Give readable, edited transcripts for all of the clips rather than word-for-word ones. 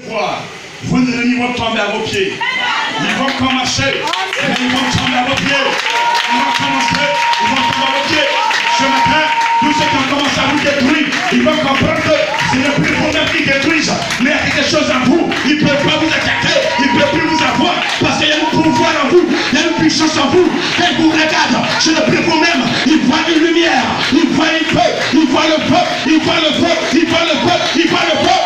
Vos ennemis vont tomber à vos pieds. Ils vont commencer. Ils vont tomber à vos pieds. Ils vont commencer. Ils vont tomber à vos pieds. Ce matin, tous ceux qui ont commencé à vous détruire, ils vont comprendre que ce n'est plus vous-même qui détruisent, mais il y a quelque chose en vous. Ils ne peuvent pas vous attaquer. Ils ne peuvent plus vous avoir. Parce qu'il y a un pouvoir en vous. Il y a une puissance en vous. Quand ils vous regardent, ce n'est plus vous-même. Ils voient une lumière. Ils voient une feu. Ils voient le feu. Ils voient le feu. Ils voient le feu. Ils voient le feu.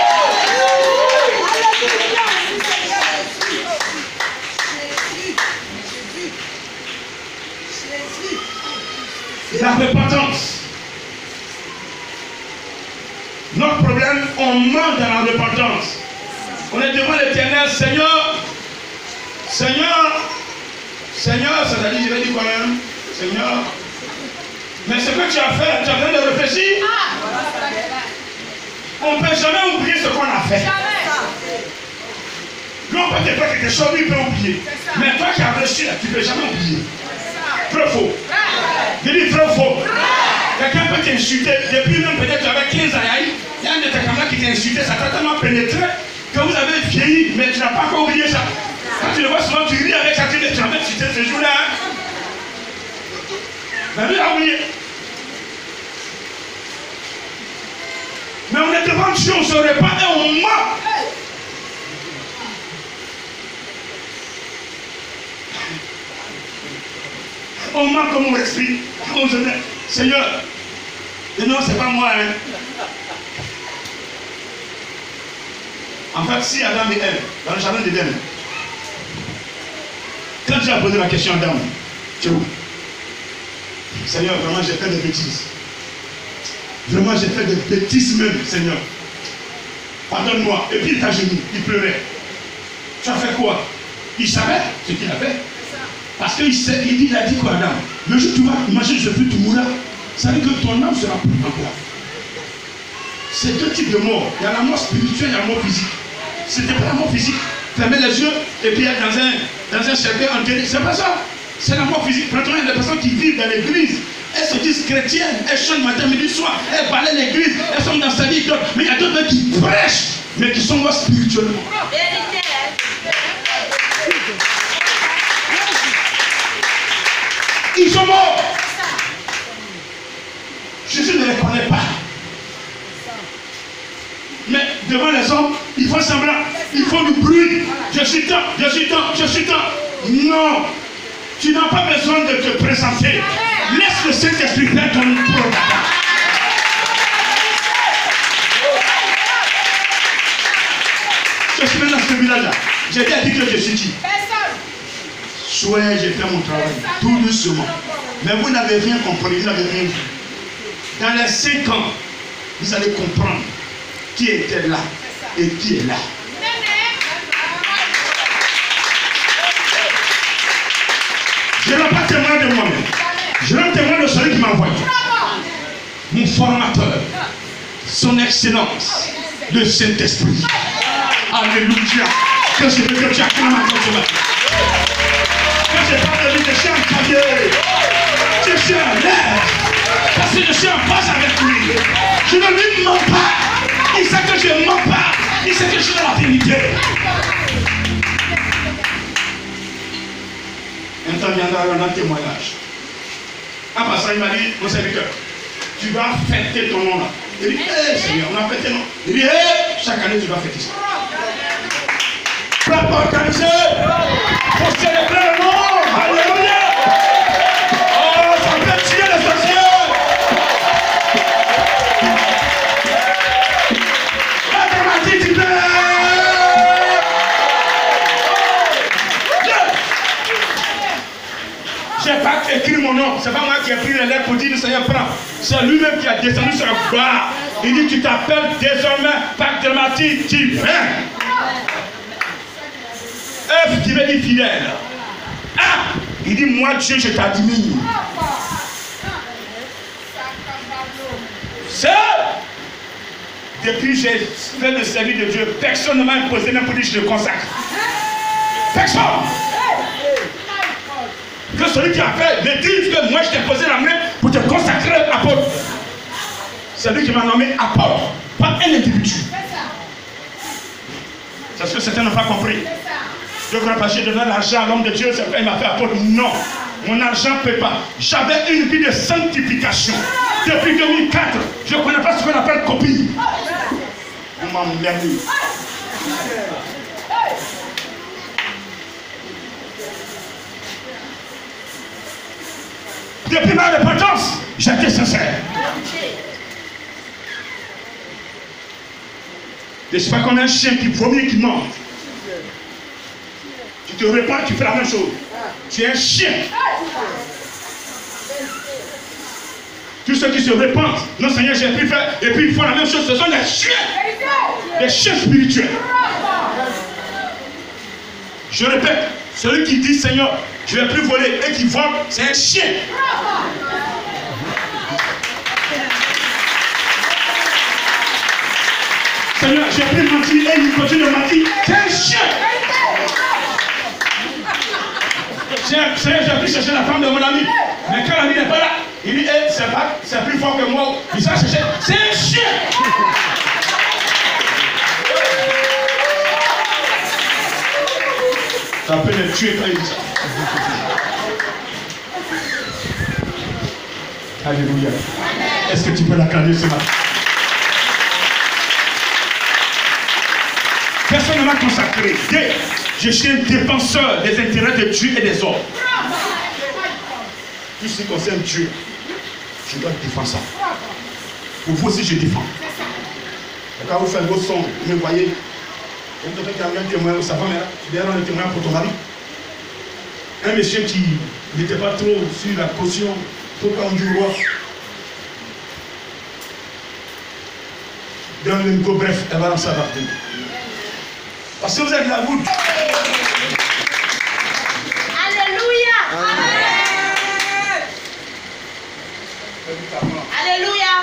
La repentance. Notre problème, on ment dans la repentance. On est devant l'Éternel, Seigneur, Seigneur, Seigneur, c'est-à-dire, je vais dire quand même, Seigneur, mais ce que tu as fait, tu as besoin de réfléchir. On ne peut jamais oublier ce qu'on a fait. Lui, on peut te faire quelque chose, lui, il peut oublier. Mais toi qui as reçu, tu ne peux jamais oublier. Vrai ou faux? Je dis vrai ou faux? Quelqu'un peut t'insulter, depuis même peut-être avec 15 ans, il y a un de tes camarades qui t'a insulté, ça t'a tellement pénétré que vous avez vieilli, mais tu n'as pas encore oublié ça. Quand tu le vois souvent, tu ris avec ça, tu dis, tu as insulté ce jour-là. Mais lui, il a oublié. Mais on est devant Dieu, on ne se répand et on ment. On ment comme on explique. On se dit, Seigneur, et non, c'est pas moi. Hein. En fait, si Adam et Ève, dans le jardin d'Éden, quand tu as posé la question à Adam, tu es où? Seigneur, vraiment, j'ai fait des bêtises. Vraiment, j'ai fait des bêtises même, Seigneur. Pardonne-moi. Et puis il t'a genoux, il pleurait. Tu as fait quoi? Il savait ce qu'il a fait. Parce qu'il a dit quoi, Adam? Le jour où tu vas, imagine, je peux te mourir. Ça veut dire que ton âme sera plus encore. C'est deux types de morts. Il y a la mort spirituelle et la mort physique. Ce n'était pas la mort physique. Fermer les yeux et puis être dans un cercueil enterré. C'est pas ça. C'est la mort physique. Maintenant, il y a des personnes qui vivent dans l'église. Elles se disent chrétiennes. Elles chantent matin, midi, soir. Elles balayent l'église. Elles sont dans sa vie. Mais il y a d'autres qui prêchent, mais qui sont morts spirituellement. Ils sont morts. Jésus ne les connaît pas. Mais devant les hommes, il faut semblant. Il faut du bruit. Je suis temps, je suis temps, je suis temps. Non. Tu n'as pas besoin de te présenter. Laisse le Saint-Esprit faire ton programme. Je suis venu dans ce village-là. J'ai dit à qui que je suis qui. Soyez, j'ai fait mon travail. Tout doucement. Mais vous n'avez rien compris. Vous n'avez rien vu. Dans les 5 ans, vous allez comprendre qui était là et qui est là. Je ne rends pas témoin de moi-même. Je rends témoin de celui qui m'a envoyé. Mon formateur, son excellence, le Saint-Esprit. Alléluia. Que je veux que tu acclames encore ce matin. Quand je parle de lui, je suis en cahier. Je suis en l'air. Parce que je suis en face avec lui. Je ne lui mens pas. Il sait que je ne mens pas. Il sait que je suis dans la vérité. Un temps viendra un témoignage. En passant, il m'a dit, mon serviteur, tu vas fêter ton nom là. Il dit, hé Seigneur, on a fêté non. Il dit, hé, chaque année tu vas fêter ça. Prêt pour organiser, pour célébrer le nom. Alléluia. Oh, ça peut tirer les sorciers. La dramatique, il plaît. Je n'ai pas écrit mon nom. Ce n'est pas moi qui ai pris les lettres pour dire, Seigneur, prends. C'est lui-même qui a descendu sur la barre. Il dit, tu t'appelles désormais Pâques dramatique, tu viens. F qui veut dire fidèle. Ah, il dit, moi Dieu, je t'admire. C'est depuis que j'ai fait le service de Dieu, personne ne m'a imposé même pour dire je le consacre. Personne. Que celui qui a fait me dise que moi je t'ai posé la main pour te consacrer apôtre. C'est lui qui m'a nommé apôtre, pas un individu. C'est ce que certains n'ont pas compris. Je crois pas que je donnais l'argent à l'homme de Dieu, c'est pourquoi il m'a fait apôtre. Non, mon argent ne peut pas. J'avais une vie de sanctification. Depuis 2004, je ne connais pas ce qu'on appelle copie. On m'a mis. Depuis ma repentance, j'étais sincère. Je ne suis pas comme un chien qui vomit et qui mange. Tu te répands, tu fais la même chose. Tu es un chien. Tous ceux qui se répandent, non Seigneur, j'ai pu faire, et puis ils font la même chose, ce sont des chiens. Des chiens spirituels. Je répète, celui qui dit Seigneur, je ne vais plus voler et qui vole, c'est un chien. Seigneur, j'ai plus menti et il continue de mentir, c'est un chien. Seigneur, j'ai pu chercher la femme de mon ami, mais quand l'ami n'est pas là, il dit, hey, c'est plus fort que moi, il s'est cherché, c'est un chien. Ça peut le tuer quand il dit ça. Alléluia. Est-ce que tu peux l'acclamer ce matin? Personne ne m'a consacré. Je suis un défenseur des intérêts de Dieu et des hommes. Tout ce qui concerne Dieu, je dois défendre ça. Pour vous aussi, je défends. Et quand vous faites vos sons, vous me voyez, vous devez qu'il y a un témoin, sa femme est là, tu viens rendre un témoin pour ton mari. Un monsieur qui n'était pas trop sur la caution, pourquoi on dit roi. Dans le micro, bref, elle va lancer la partie. Parce que vous êtes la route. Alléluia. Alléluia.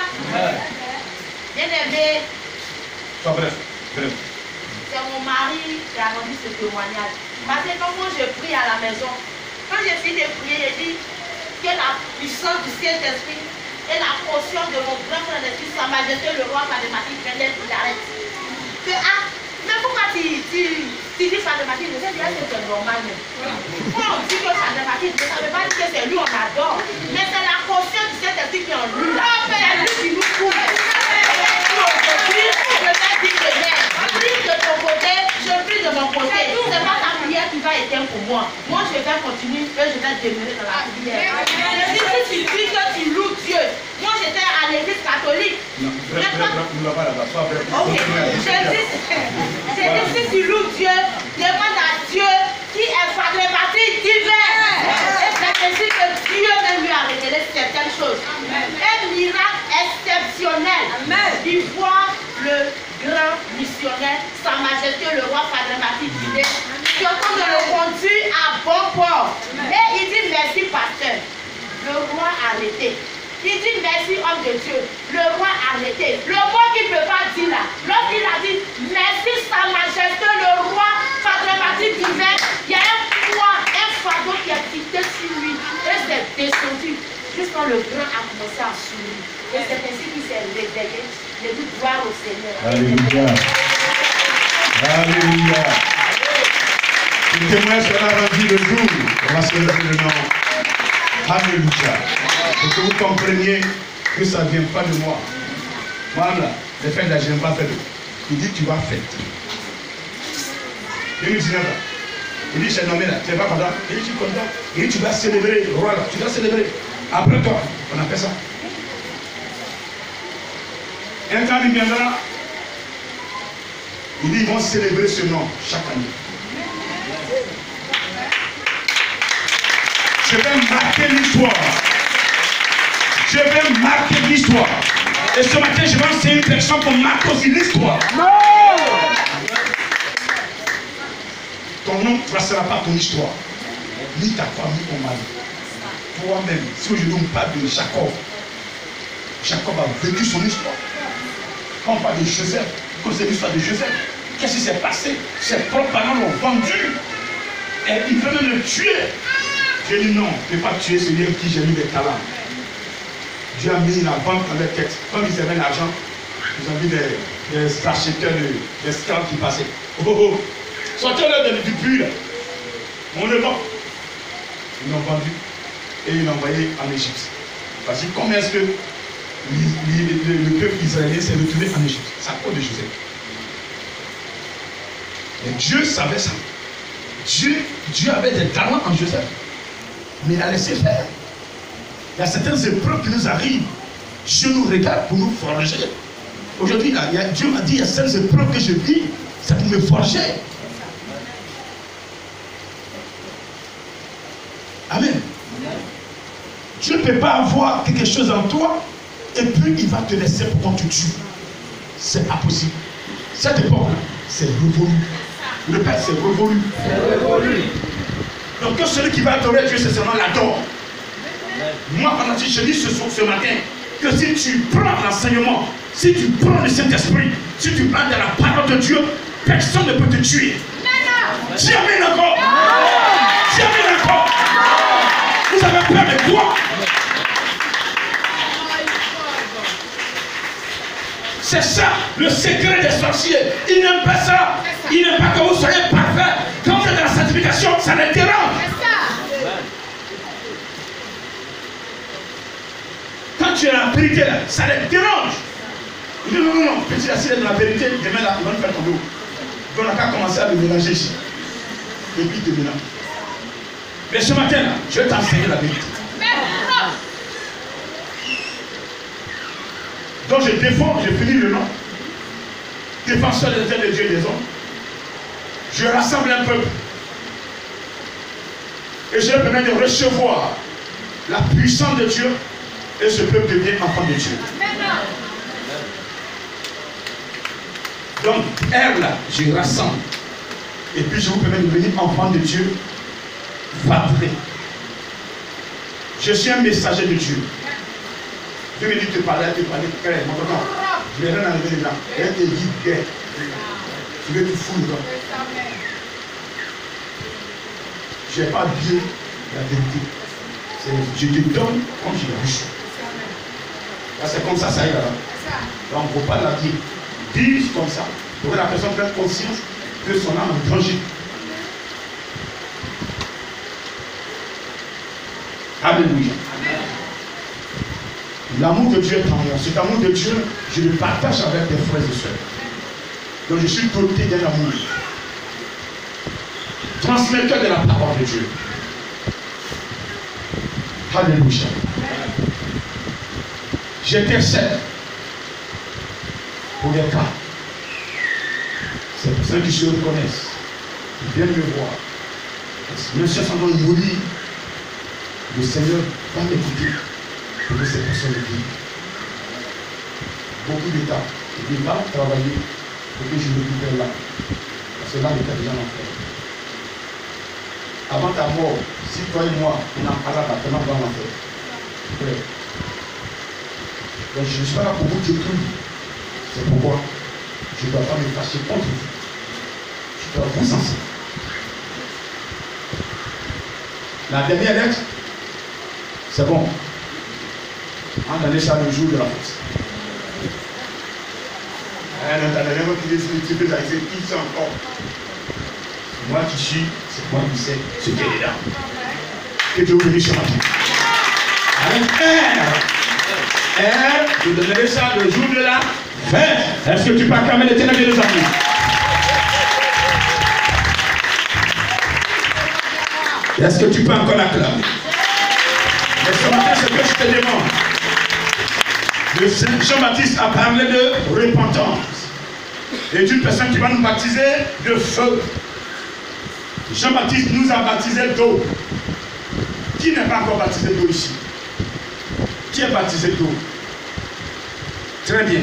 Bien-aimé. Sois bref. C'est mon mari qui a rendu ce témoignage. Parce que quand moi je prie à la maison, quand j'ai fini de prier, j'ai dit que la puissance du Saint-Esprit et la portion de mon grand frère de Sa Majesté le roi Fadematique viennent d'arrêter. Que mais pourquoi tu dis Fadematique? Je sais bien que c'est normal. Quand on dit que Fadematique, ça ne veut pas dire que c'est lui on adore. Mais c'est la portion du Saint-Esprit qui est en lui là. C'est lui qui nous couvre. Je vais dire que prie de ton côté, je prie de mon côté. C'est pas ta prière qui va éteindre pour moi. Moi je vais continuer et je vais demeurer dans la prière. Si tu dis que tu loues Dieu, moi j'étais à l'église catholique. Ok, j'ai dit si tu loues Dieu, demande à Dieu qui est Fadematique divin. Et c'est ainsi que Dieu même lui a révélé certaines choses. Un miracle exceptionnel. Il voit le grand missionnaire, Sa Majesté le roi Fadematique divin, qui est en train de le conduire à bon port. Et il dit merci pasteur. Le roi a arrêté. Il dit merci homme de Dieu. Le roi a arrêté. Le mot qu'il ne peut pas dire là. Lorsqu'il a dit merci Sa Majesté le roi Fadematique divin, il y a un poids, un fardeau qui est quitté sur lui. Et c'est descendu. Juste quand le grand a commencé à sourire. Et c'est ainsi qu'il s'est réveillé. Il a dit gloire au Seigneur. Alléluia. Alléluia. Le témoin sera rendu le jour. On va se lever le nom. Alléluia. Pour que vous compreniez que ça ne vient pas de moi. Moi, là, les fêtes là, je n'ai pas fait. Il dit tu vas fêter. 2019 là. Il dit je t'ai nommé là, tu n'es pas content. Il dit tu es content. Il dit tu vas célébrer, roi là, tu dois célébrer. Après toi, on a fait ça. Un temps il viendra, il dit ils vont célébrer ce nom chaque année. Je vais marquer l'histoire. Je vais marquer l'histoire. Et ce matin, je vais enseigner une personne pour marquer aussi l'histoire. Ton nom ne tracera pas ton histoire. Ni ta famille, ni ton mari. Toi-même, si aujourd'hui on parle de Jacob, Jacob a vécu son histoire. Quand on parle de Joseph, quand c'est l'histoire de Joseph, qu'est-ce qui s'est passé? Ses propres parents l'ont vendu. Et ils venaient le tuer. Dieu dit non, je ne vais pas tuer celui avec qui j'ai mis des talents. Dieu a mis la vente dans leur tête. Comme ils avaient l'argent, ils ont mis des acheteurs d'esclaves qui passaient. Oh, oh. Sortez-le du puits là. On le vend. Ils l'ont vendu et ils l'ont envoyé en Égypte. Parce que comment est-ce que le peuple israélien s'est retrouvé en Égypte? C'est à cause de Joseph. Et Dieu savait ça. Dieu avait des talents en Joseph. Mais il a laissé faire. Il y a certaines épreuves qui nous arrivent. Dieu nous regarde pour nous forger. Aujourd'hui, Dieu m'a dit, il y a certaines épreuves que je vis, c'est pour me forger. Amen. Dieu ne peut pas avoir quelque chose en toi et puis il va te laisser pour qu'on te tue. C'est impossible. Cette époque-là, c'est révolu. Le Père, c'est révolu. Donc que celui qui va adorer Dieu, c'est seulement l'adore. Moi, pendant que je dis ce matin, que si tu prends l'enseignement, si tu prends le Saint-Esprit, si tu prends de la parole de Dieu, personne ne peut te tuer. Dis amen encore. Dis amen encore. Vous avez peur de quoi? C'est ça le secret des sorciers. Ils n'aiment pas ça. Ils n'aiment pas que vous soyez parfait. Quand vous êtes dans la sanctification, ça les dérange. Quand tu es dans la vérité là, ça les dérange. Ils disent non, petit là, s'il est dans la vérité, demain là, ils vont nous faire tomber. Donc on n'a qu'à commencer à le mélanger ici. Et puis te mélanger. Mais ce matin là, je vais t'enseigner la vérité. Donc je défends, je finis le nom. Défenseur des terres de Dieu et des hommes. Je rassemble un peuple. Et je leur permets de recevoir la puissance de Dieu. Et ce peuple devient enfant de Dieu. Donc, R là, je rassemble. Et puis je vous permets de devenir enfant de Dieu. Vadré. Je suis un messager de Dieu. Dieu me dit de te parler, clairement. Je vais rien enlever dedans. Elle te dit guerre. Tu veux te foutre dedans. Je n'ai pas dit la vérité. Je te donne comme je l'ai reçu. C'est comme ça y est là. Donc il ne faut pas la dire. Dis comme ça. Pour que la personne prenne conscience que son âme est en danger. Alléluia. L'amour de Dieu est en moi. Cet amour de Dieu, je le partage avec des frères et sœurs. Donc je suis doté d'un amour. Transmetteur de la parole de Dieu. Alléluia. J'intercède pour les cas. C'est pour ça qu'ils se reconnaissent. Ils viennent me voir. Même si on doit mourir, le Seigneur va m'écouter pour que ces personnes vivent. Beaucoup d'États. Il va travailler pour que je me récupère là. Parce que là, il est déjà en enfer. Avant ta mort, si toi et moi, on en parle à tellement dans l'enfer. Donc je ne suis pas là pour vous détruire. C'est pourquoi je ne dois pas me fâcher contre vous. Je dois vous enseigner. La dernière lettre, c'est bon. On a laissé ça le jour de la fête. Qui c'est encore? Moi qui suis, c'est moi qui sais ce qui est là. Que Dieu vous bénisse ce matin. Avec je donnerai ça le jour de la fête. Est-ce que tu peux acclamer l'Éternel de nos amis? Est-ce que tu peux encore l'acclamer? Mais ce matin, c'est que je te demande. Le Saint Jean-Baptiste a parlé de repentance. Et d'une personne qui va nous baptiser de feu. Jean-Baptiste nous a baptisé d'eau. Qui n'est pas encore baptisé d'eau ici? Qui est baptisé d'eau? Très bien.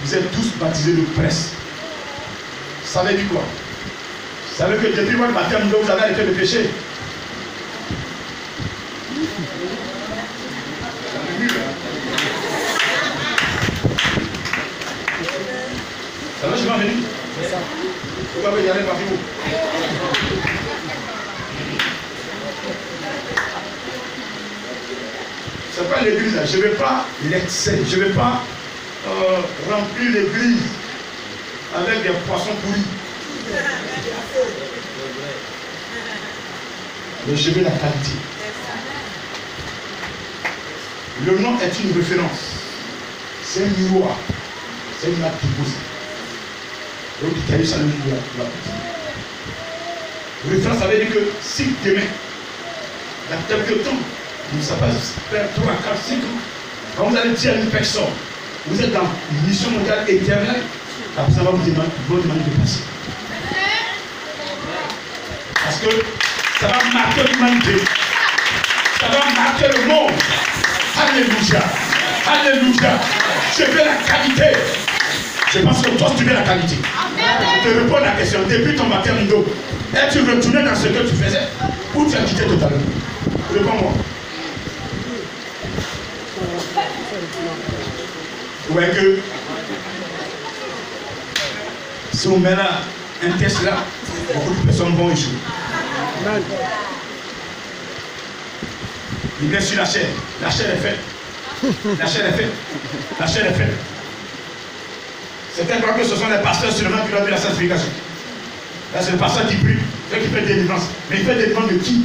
Vous êtes tous baptisés de presse. Ça veut dire quoi? Ça veut dire que depuis votre baptême d'eau, vous avez arrêté de pécher. Ça va, je vais en venir. C'est ça. Pourquoi vous y allez parmi vous? C'est pas l'église là. Je ne veux pas l'excès. Je ne veux pas remplir l'église avec des poissons pourris. Mais je veux la qualité. Le nom est une référence. C'est un miroir. C'est une acte posée. Donc, il t'a eu ça le jour de la référence, ça veut dire que si demain, il y a quelques temps, vous ne savez pas faire 3, 4, 5 ans, quand vous allez dire à une personne, vous êtes dans une mission mondiale éternelle, après ça va vous demander de passer. Parce que ça va marquer l'humanité. Ça va marquer le monde. Alléluia. Alléluia. Je veux la qualité. Je pense que toi, tu veux la qualité. Je te réponds à la question. Depuis ton baptême d'eau, es-tu retourné dans ce que tu faisais ou tu as quitté totalement? Réponds-moi. Vous voyez que si on met là un test là, beaucoup de personnes vont échouer. Il vient sur la chair. La chair est faite. La chair est faite. La chair est faite. Certains croient que ce sont les pasteurs seulement qui doivent faire la sanctification. Là, c'est le pasteur qui prie, c'est qui fait des délivrances. Mais il fait des délivrances de qui?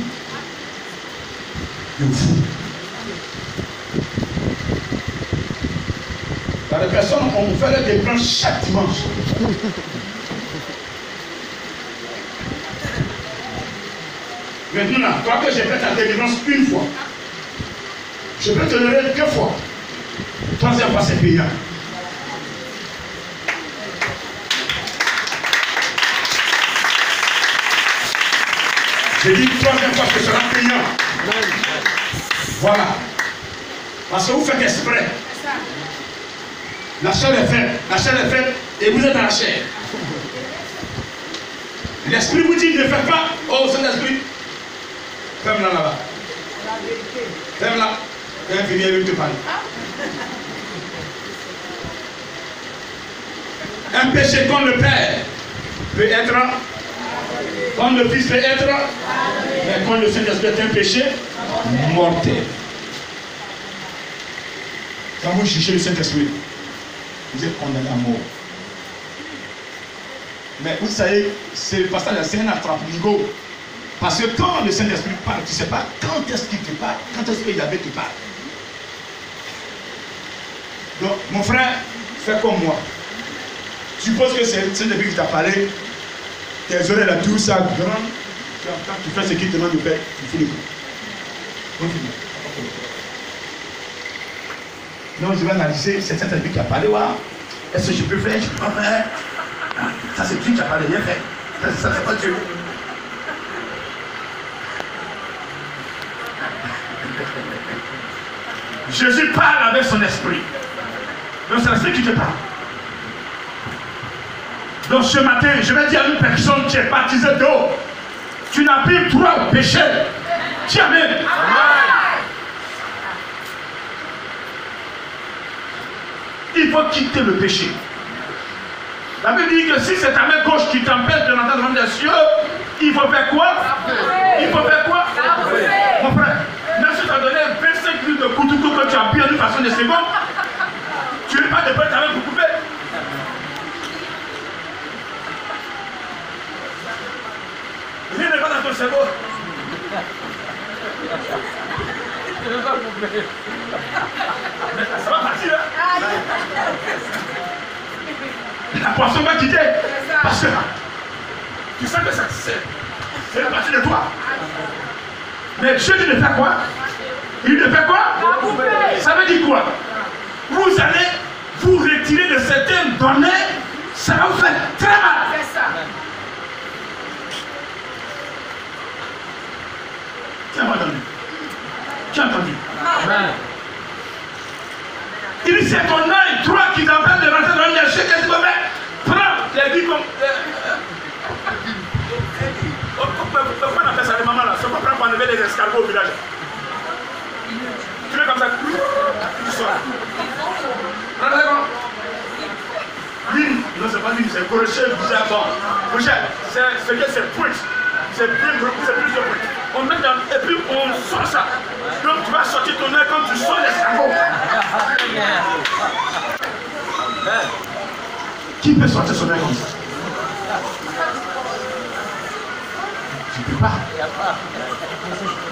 De vous. Dans les personnes, on fait des délivrances chaque dimanche. Maintenant, là, toi que j'ai fait ta délivrance une fois, je peux te donner 2 fois. Troisième fois, c'est payant. J'ai dit troisième fois que ce sera payant. Voilà. Parce que vous faites exprès. La chair est faite, et vous êtes dans la chair. L'esprit vous dit ne faites pas. Oh, c'est l'esprit. Ferme-la là-bas. Ferme-la. Viens finir, il veut te parler. Un péché contre le Père peut être, contre le Fils peut être, mais contre le Saint-Esprit est un péché mortel. Quand vous cherchez le Saint-Esprit, vous êtes condamné à mort. Mais vous savez, c'est le pasteur, c'est un attrape-nigo. Parce que quand le Saint-Esprit parle, tu ne sais pas quand est-ce qu'il te parle, quand est-ce qu'il te parle. Donc, mon frère, fais comme moi. Suppose que c'est le Saint-Esprit qui t'a parlé, tes oreilles là, tout ça grand, tu fais ce qu'il te demande de faire, il faut le coup. Continue. Non, je vais analyser, c'est Saint-Esprit qui a parlé, wow. Est-ce que je peux faire, je peux pas faire. Ça c'est Dieu qui a parlé, rien fait. Ça c'est pas Dieu. Jésus parle avec son esprit. Donc c'est l'esprit qui te parle. Donc ce matin, je vais dire à une personne qui est baptisée d'eau, tu n'as plus droit au péché. Dis amen. Il faut quitter le péché. La Bible dit que si c'est ta main gauche qui t'empêche de rentrer dans les cieux, il faut faire quoi? Il faut faire quoi? Mon frère, même si tu as donné 25 minutes de couteau que tu as pris d'une façon de seconde, tu n'es pas de près ta main pour couper. Rien n'est pas dans ton cerveau. Mais ça va partir, hein? La poisson va quitter. Parce que tu sais que ça c'est la partie de toi. Mais Dieu dit de faire quoi? Il ne fait quoi? Ça veut dire quoi? Vous allez vous retirer de certaines données, ça va vous faire très mal. Tu as entendu? Tu as entendu? Il dit c'est ton œil droit qui t'empêche de rentrer dans le chèque. Qu'est-ce que tu veux faire? Prends les vies comme. Pourquoi on appelle ça les mamans là? C'est pas prendre pour enlever les escargots au village. Tu fais comme ça, tu sors. Prends d'accord? L'île, non c'est pas l'île, c'est crochet, bizarre, bon. Crochet, c'est que c'est point. C'est bien gros, c'est plus de point. On met dans, et puis on sort ça. Donc tu vas sortir ton œil quand tu sors l'escargot. Qui peut sortir son œil comme ça? Tu ne peux pas.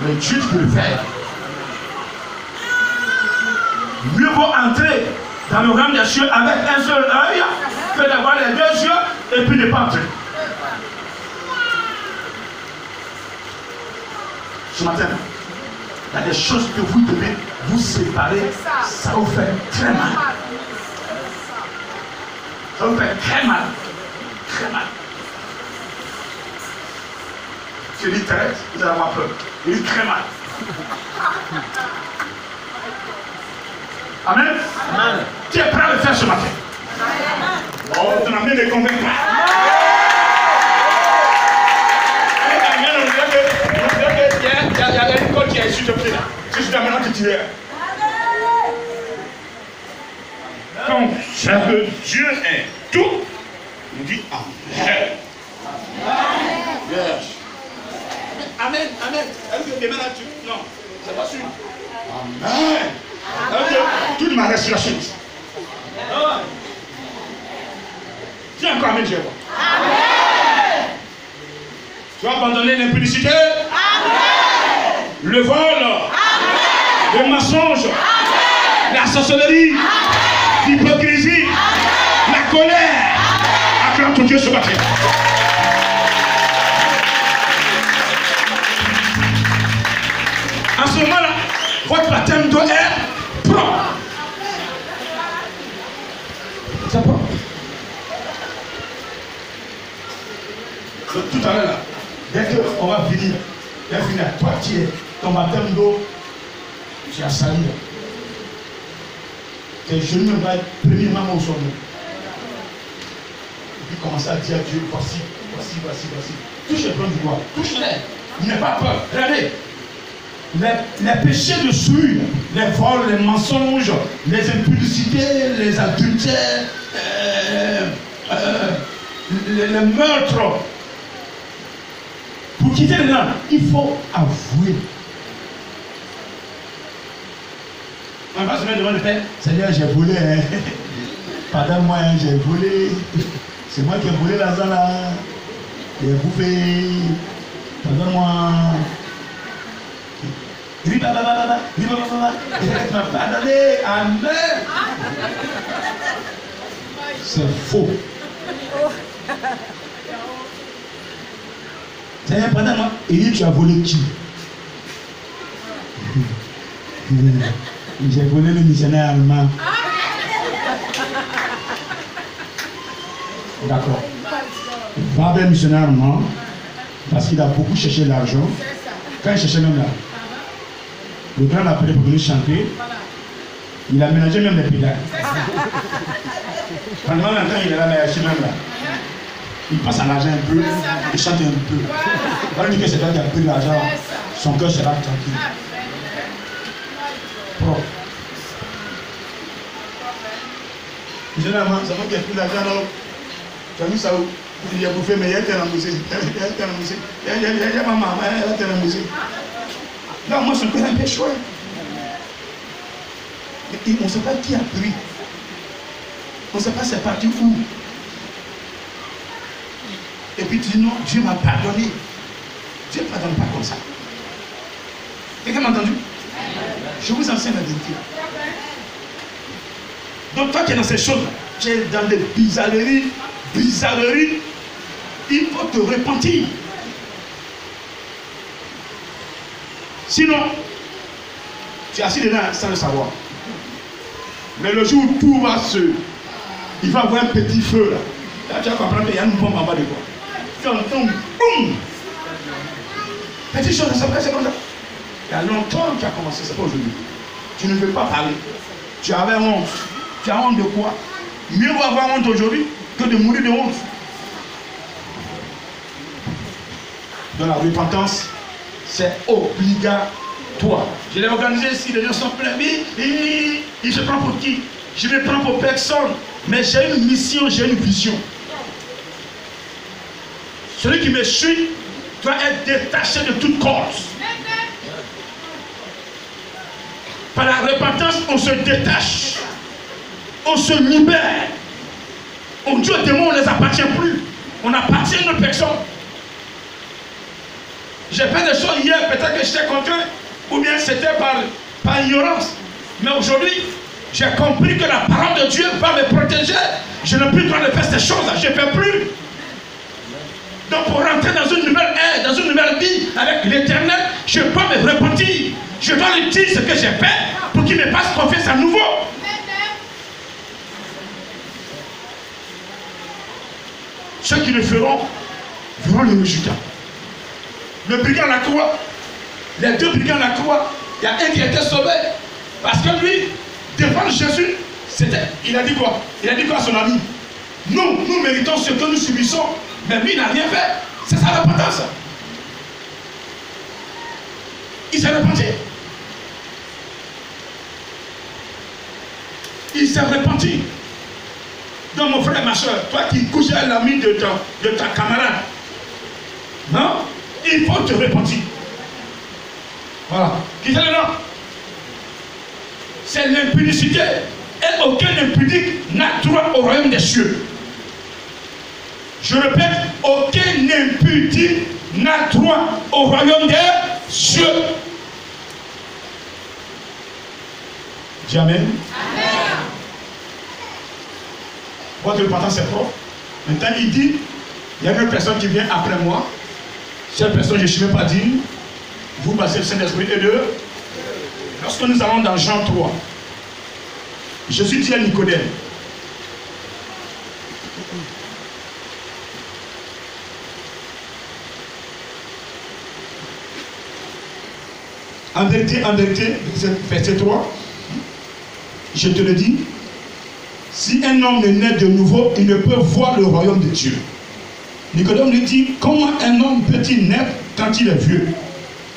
Mais Dieu peut le faire. Mieux vaut entrer dans le royaume des cieux avec un seul œil que d'avoir les deux yeux et puis ne pas entrer. Ce matin, il y a des choses que vous devez vous séparer. Ça vous fait très mal. Ça vous fait très mal. Très mal. Je dis très, vous allez avoir peur. Je dis très mal. Amen. Amen. Tu es prêt à le faire ce matin? Oh, ton ami ne convainc pas. Il y a une côte qui est sur le pied là. Si je dois maintenant te tirer. Quand que Dieu est tout, on dit Amen. Yes. Amen, amen. Est-ce que demain là tu. Non, c'est pas sûr. Amen. Tout ma respiration. Dis encore Amen, Dieu. Amen. Tu vas abandonner l'impudicité. Amen. Le vol. Amen. Le mensonge. Amen. La sorcellerie. L'hypocrisie. La colère. Acclame ton Dieu ce matin. En ce moment-là, votre baptême doit être propre. C'est propre. Tout à l'heure, là, dès qu'on va finir, toi qui es ton baptême d'eau, tu as sali. Tes genoux vont être premièrement au sommet. Et puis commencer à dire à Dieu, voici. Touche les plans du doigt, touche-les. N'aie pas peur. Regardez. Les péchés de souillure, les vols, les mensonges, les impudicités, les adultères, les meurtres. Pour quitter les gens, il faut avouer. On va se mettre devant le Père. Seigneur, j'ai volé. Hein. Pardonne-moi, hein, j'ai volé. C'est moi qui ai volé l'argent là. J'ai bouffé. Pardonne-moi. Riba, tu m'as pardonné. Amen. C'est faux. Seigneur, pardonne-moi. Et tu as volé qui? J'ai volé le missionnaire allemand. D'accord. Va vers le missionnaire allemand parce qu'il a beaucoup cherché l'argent. Quand il cherchait même là, le grand l'a appelé pour venir chanter. Il a ménagé même les pédales. Pendant longtemps, il est là, mais même là. Il passe à l'argent un peu, il chante un peu. On lui dit que c'est toi qui a pris l'argent, son cœur sera tranquille. Propre. Généralement, c'est moi qui ai pris l'argent là. Tu as mis ça où? Il a bouffé, mais il a été remboursé. Il y a maman, elle a été remboursée. Là, moi, son cœur est un peu chouette. Mais on ne sait pas qui a pris. On ne sait pas c'est parti où. Et puis tu dis non, Dieu m'a pardonné. Dieu ne pardonne pas comme ça. Quelqu'un m'a entendu? Je vous enseigne la vérité. Donc toi qui es dans ces choses, tu es dans des bizarreries, il faut te repentir. Sinon, tu es assis dedans sans le savoir. Mais le jour où tout va il va avoir un petit feu là. Là tu vas comprendre qu'il y a une bombe en bas de toi. Boum! Petite chose, ça c'est comme ça. Il y a longtemps que tu as commencé, c'est pas aujourd'hui. Tu ne veux pas parler. Tu avais honte. Tu as honte de quoi? Mieux vaut avoir honte aujourd'hui que de mourir de honte. Dans la repentance, c'est obligatoire. Je l'ai organisé ici, les gens sont pleins. Et je prends pour qui? Je ne prends pour personne. Mais j'ai une mission, j'ai une vision. Celui qui me suit doit être détaché de toute cause. Par la repentance, on se détache. On se libère. On dit aux démons, on ne les appartient plus. On appartient à une personne. J'ai fait des choses hier, peut-être que j'étais contraint, ou bien c'était par ignorance. Mais aujourd'hui, j'ai compris que la parole de Dieu va me protéger. Je n'ai plus le droit de faire ces choses-là. Je ne fais plus. Donc pour rentrer dans une nouvelle ère, dans une nouvelle vie avec l'Éternel, je dois me repentir. Je dois lui dire ce que j'ai fait pour qu'il me fasse confiance à nouveau. Ceux qui le feront verront le résultat. Le brigand à la croix, les deux brigands à la croix, il y a un qui était sauvé. Parce que lui, devant Jésus, il a dit quoi? Il a dit quoi à son ami? Nous méritons ce que nous subissons, mais lui n'a rien fait. C'est sa repentance. Il s'est repenti. Il s'est repenti. Donc mon frère et ma soeur, toi qui couches à l'ami de ta camarade, non? Il faut te repentir. Voilà. Qui c'est le nom? C'est l'impudicité. Et aucun impudique n'a droit au royaume des cieux. Je répète, aucun impudique n'a droit au royaume des cieux. Dis Amen. Amen. Votre repentance est propre. Maintenant, il dit, il y a une personne qui vient après moi. Cette personne, je ne suis même pas digne. Vous passez le Saint-Esprit et deux. Lorsque nous allons dans Jean 3, Jésus dit à Nicodème, en vérité, verset 3, je te le dis, si un homme est né de nouveau, il ne peut voir le royaume de Dieu. Nicodème lui dit, comment un homme peut-il naître quand il est vieux?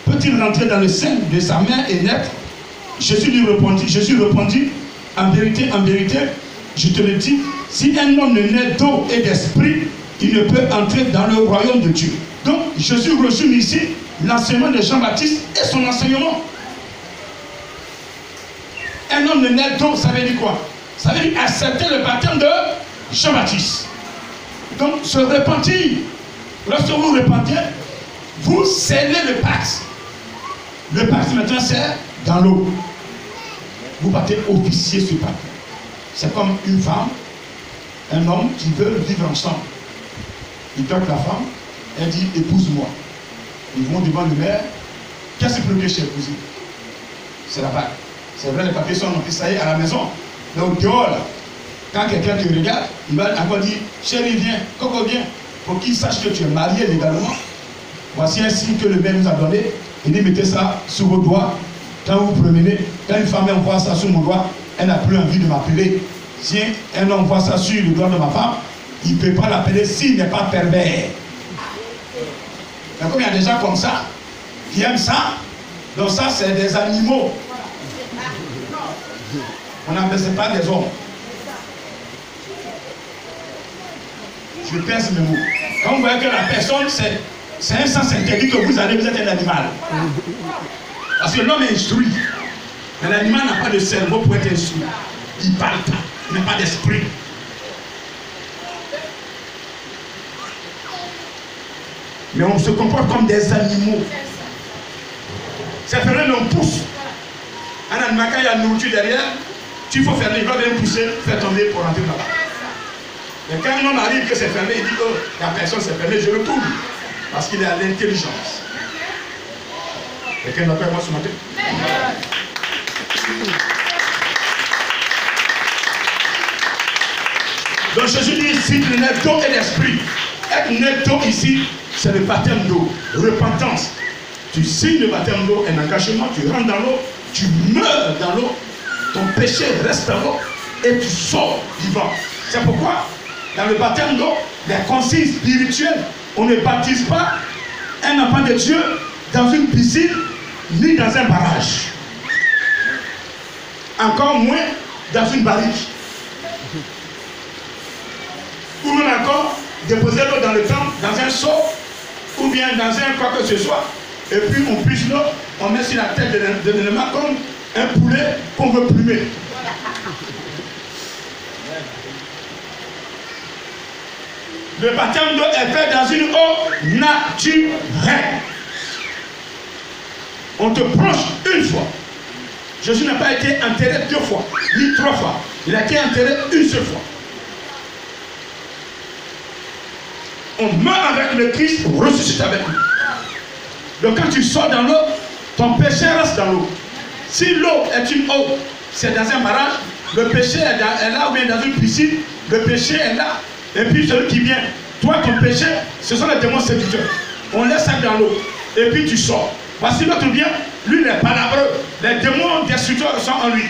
Peut-il rentrer dans le sein de sa mère et naître? Jésus répondit, en vérité, je te le dis, si un homme ne naît d'eau et d'esprit, il ne peut entrer dans le royaume de Dieu. Donc, Jésus résume ici l'enseignement de Jean-Baptiste et son enseignement. Un homme ne naît d'eau, ça veut dire quoi? Ça veut dire accepter le baptême de Jean-Baptiste. Donc, se repentir. Lorsque vous repentez, vous scellez le pacte. Le pacte maintenant, c'est dans l'eau. Vous partez officier ce pacte. C'est comme une femme, un homme qui veut vivre ensemble. Il toque la femme, elle dit épouse-moi. Ils vont devant le maire. Qu'est-ce que je t'ai épousé? C'est la bague. C'est vrai, les papiers sont remplis, ça y est, à la maison. Mais au dehors, là, quand quelqu'un te regarde, il va encore dire chérie, viens, coco, viens, pour qu'il sache que tu es marié légalement. Voici un signe que le maire nous a donné. Il dit mettez ça sur vos doigts. Quand vous promenez, quand une femme voit ça sur mon doigt, elle n'a plus envie de m'appeler. Si un homme voit ça sur le doigt de ma femme, il ne peut pas l'appeler s'il n'est pas pervers. Mais comme il y a des gens comme ça, qui aiment ça, donc ça c'est des animaux. On n'appelle ça pas des hommes. Je pèse mes mots. Quand vous voyez que la personne, c'est un sens interdit que vous allez, vous êtes un animal. Parce que l'homme est instruit. Mais l'animal n'a pas de cerveau pour être instruit. Il ne parle pas. Il n'a pas d'esprit. Mais on se comporte comme des animaux. C'est fermé, mais on pousse. Un animal, quand il y a la nourriture derrière, il faut fermer, il va bien pousser, faire tomber pour rentrer là-bas. Mais quand un homme arrive que c'est fermé, il dit oh, la personne s'est fermée, je le tourne. Parce qu'il est à l'intelligence. Quelqu'un est d'accord avec moi ce matin? Donc Jésus dit ici, il n'est d'eau et d'esprit. Être né d'eau ici, c'est le baptême d'eau, repentance. Tu signes le baptême d'eau, un engagement, tu rentres dans l'eau, tu meurs dans l'eau, ton péché reste dans l'eau et tu sors vivant. C'est pourquoi, dans le baptême d'eau, les consignes spirituelles, on ne baptise pas un enfant de Dieu dans une piscine ni dans un barrage. Encore moins dans une barrique. Ou même encore déposer l'eau dans le temple, dans un seau, ou bien dans un quoi que ce soit. Et puis on puise l'eau, on met sur la tête de l'élément comme un poulet qu'on veut plumer. Le baptême d'eau est fait dans une eau naturelle. On te plonge une fois. Jésus n'a pas été enterré 2 fois, ni 3 fois. Il a été enterré une seule fois. On meurt avec le Christ, on ressuscite avec lui. Donc quand tu sors dans l'eau, ton péché reste dans l'eau. Si l'eau est une eau, c'est dans un barrage, le péché est là, ou bien dans une piscine, le péché est là. Et puis celui qui vient, toi ton péché, ce sont les démons séducteurs. On laisse ça dans l'eau. Et puis tu sors. Voici l'autre vient, lui il est palabreux. Les démons destructeurs sont en lui.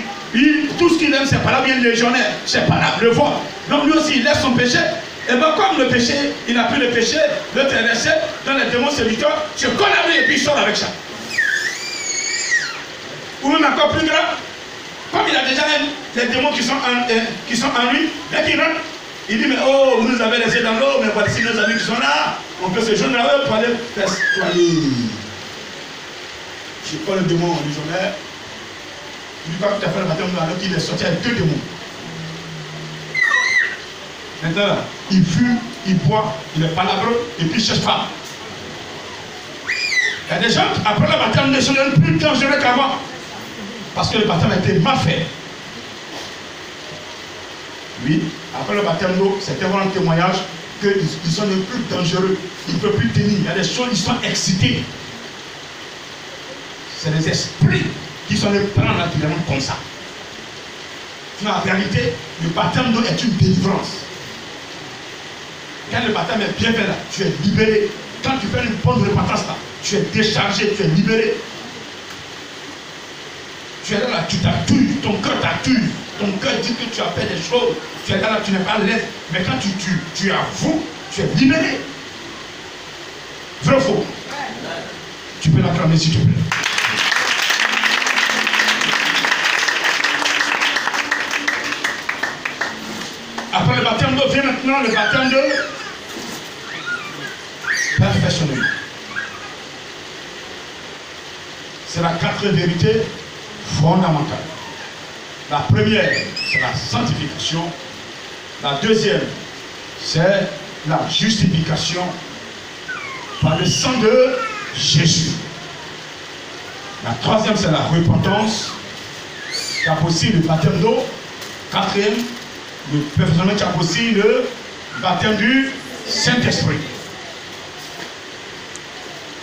Tout ce qu'il aime, c'est palabre, bien légionnaire, c'est palabre, le voit. Donc lui aussi, il laisse son péché. Et bien comme le péché, il n'a plus le péché, l'autre est laissé dans les démons séducteurs, tu colles à lui et puis il sort avec ça. Ou même encore plus grave, comme il a déjà les démons qui sont en lui, dès qu'il rentre, il dit mais oh, vous nous avez laissé dans l'eau, mais voici nos amis qui sont là, on peut se joindre à eux pour aller festoyer. Je prends le démon en légionnaire, je dis pas que tu as fait le baptême alors qu'il est sorti avec 2 démons. Maintenant là, il fume, il boit, il est palabreux et puis il cherche pas. Il y a des gens, après le baptême, ne sont plus dangereux qu'avant. Parce que le baptême a été mal fait. Oui, après le baptême d'eau, c'était vraiment un témoignage qu'ils sont les plus dangereux. Ils ne peuvent plus tenir. Il y a des choses, ils sont excités. C'est les esprits qui sont les prendre naturellement comme ça. En réalité, le baptême d'eau est une délivrance. Quand le baptême est bien fait là, tu es libéré. Quand tu fais une bonne repentance là, tu es déchargé, tu es libéré. Tu es là, tu t'accuses, ton cœur t'accuse. Ton cœur dit que tu as fait des choses. Tu es là, tu n'es pas à l'aise. Mais quand tu avoues, tu es libéré. Vrai ou faux? Tu peux l'acclamer s'il te plaît. Après le baptême d'eau, vient maintenant le baptême de perfectionnement. C'est la 4e vérité fondamentale. La première, c'est la sanctification. La deuxième, c'est la justification par le sang de Jésus. La troisième, c'est la repentance. Il y a aussi le baptême d'eau. 4e, le perfectionnement, qui a aussi le baptême du Saint-Esprit.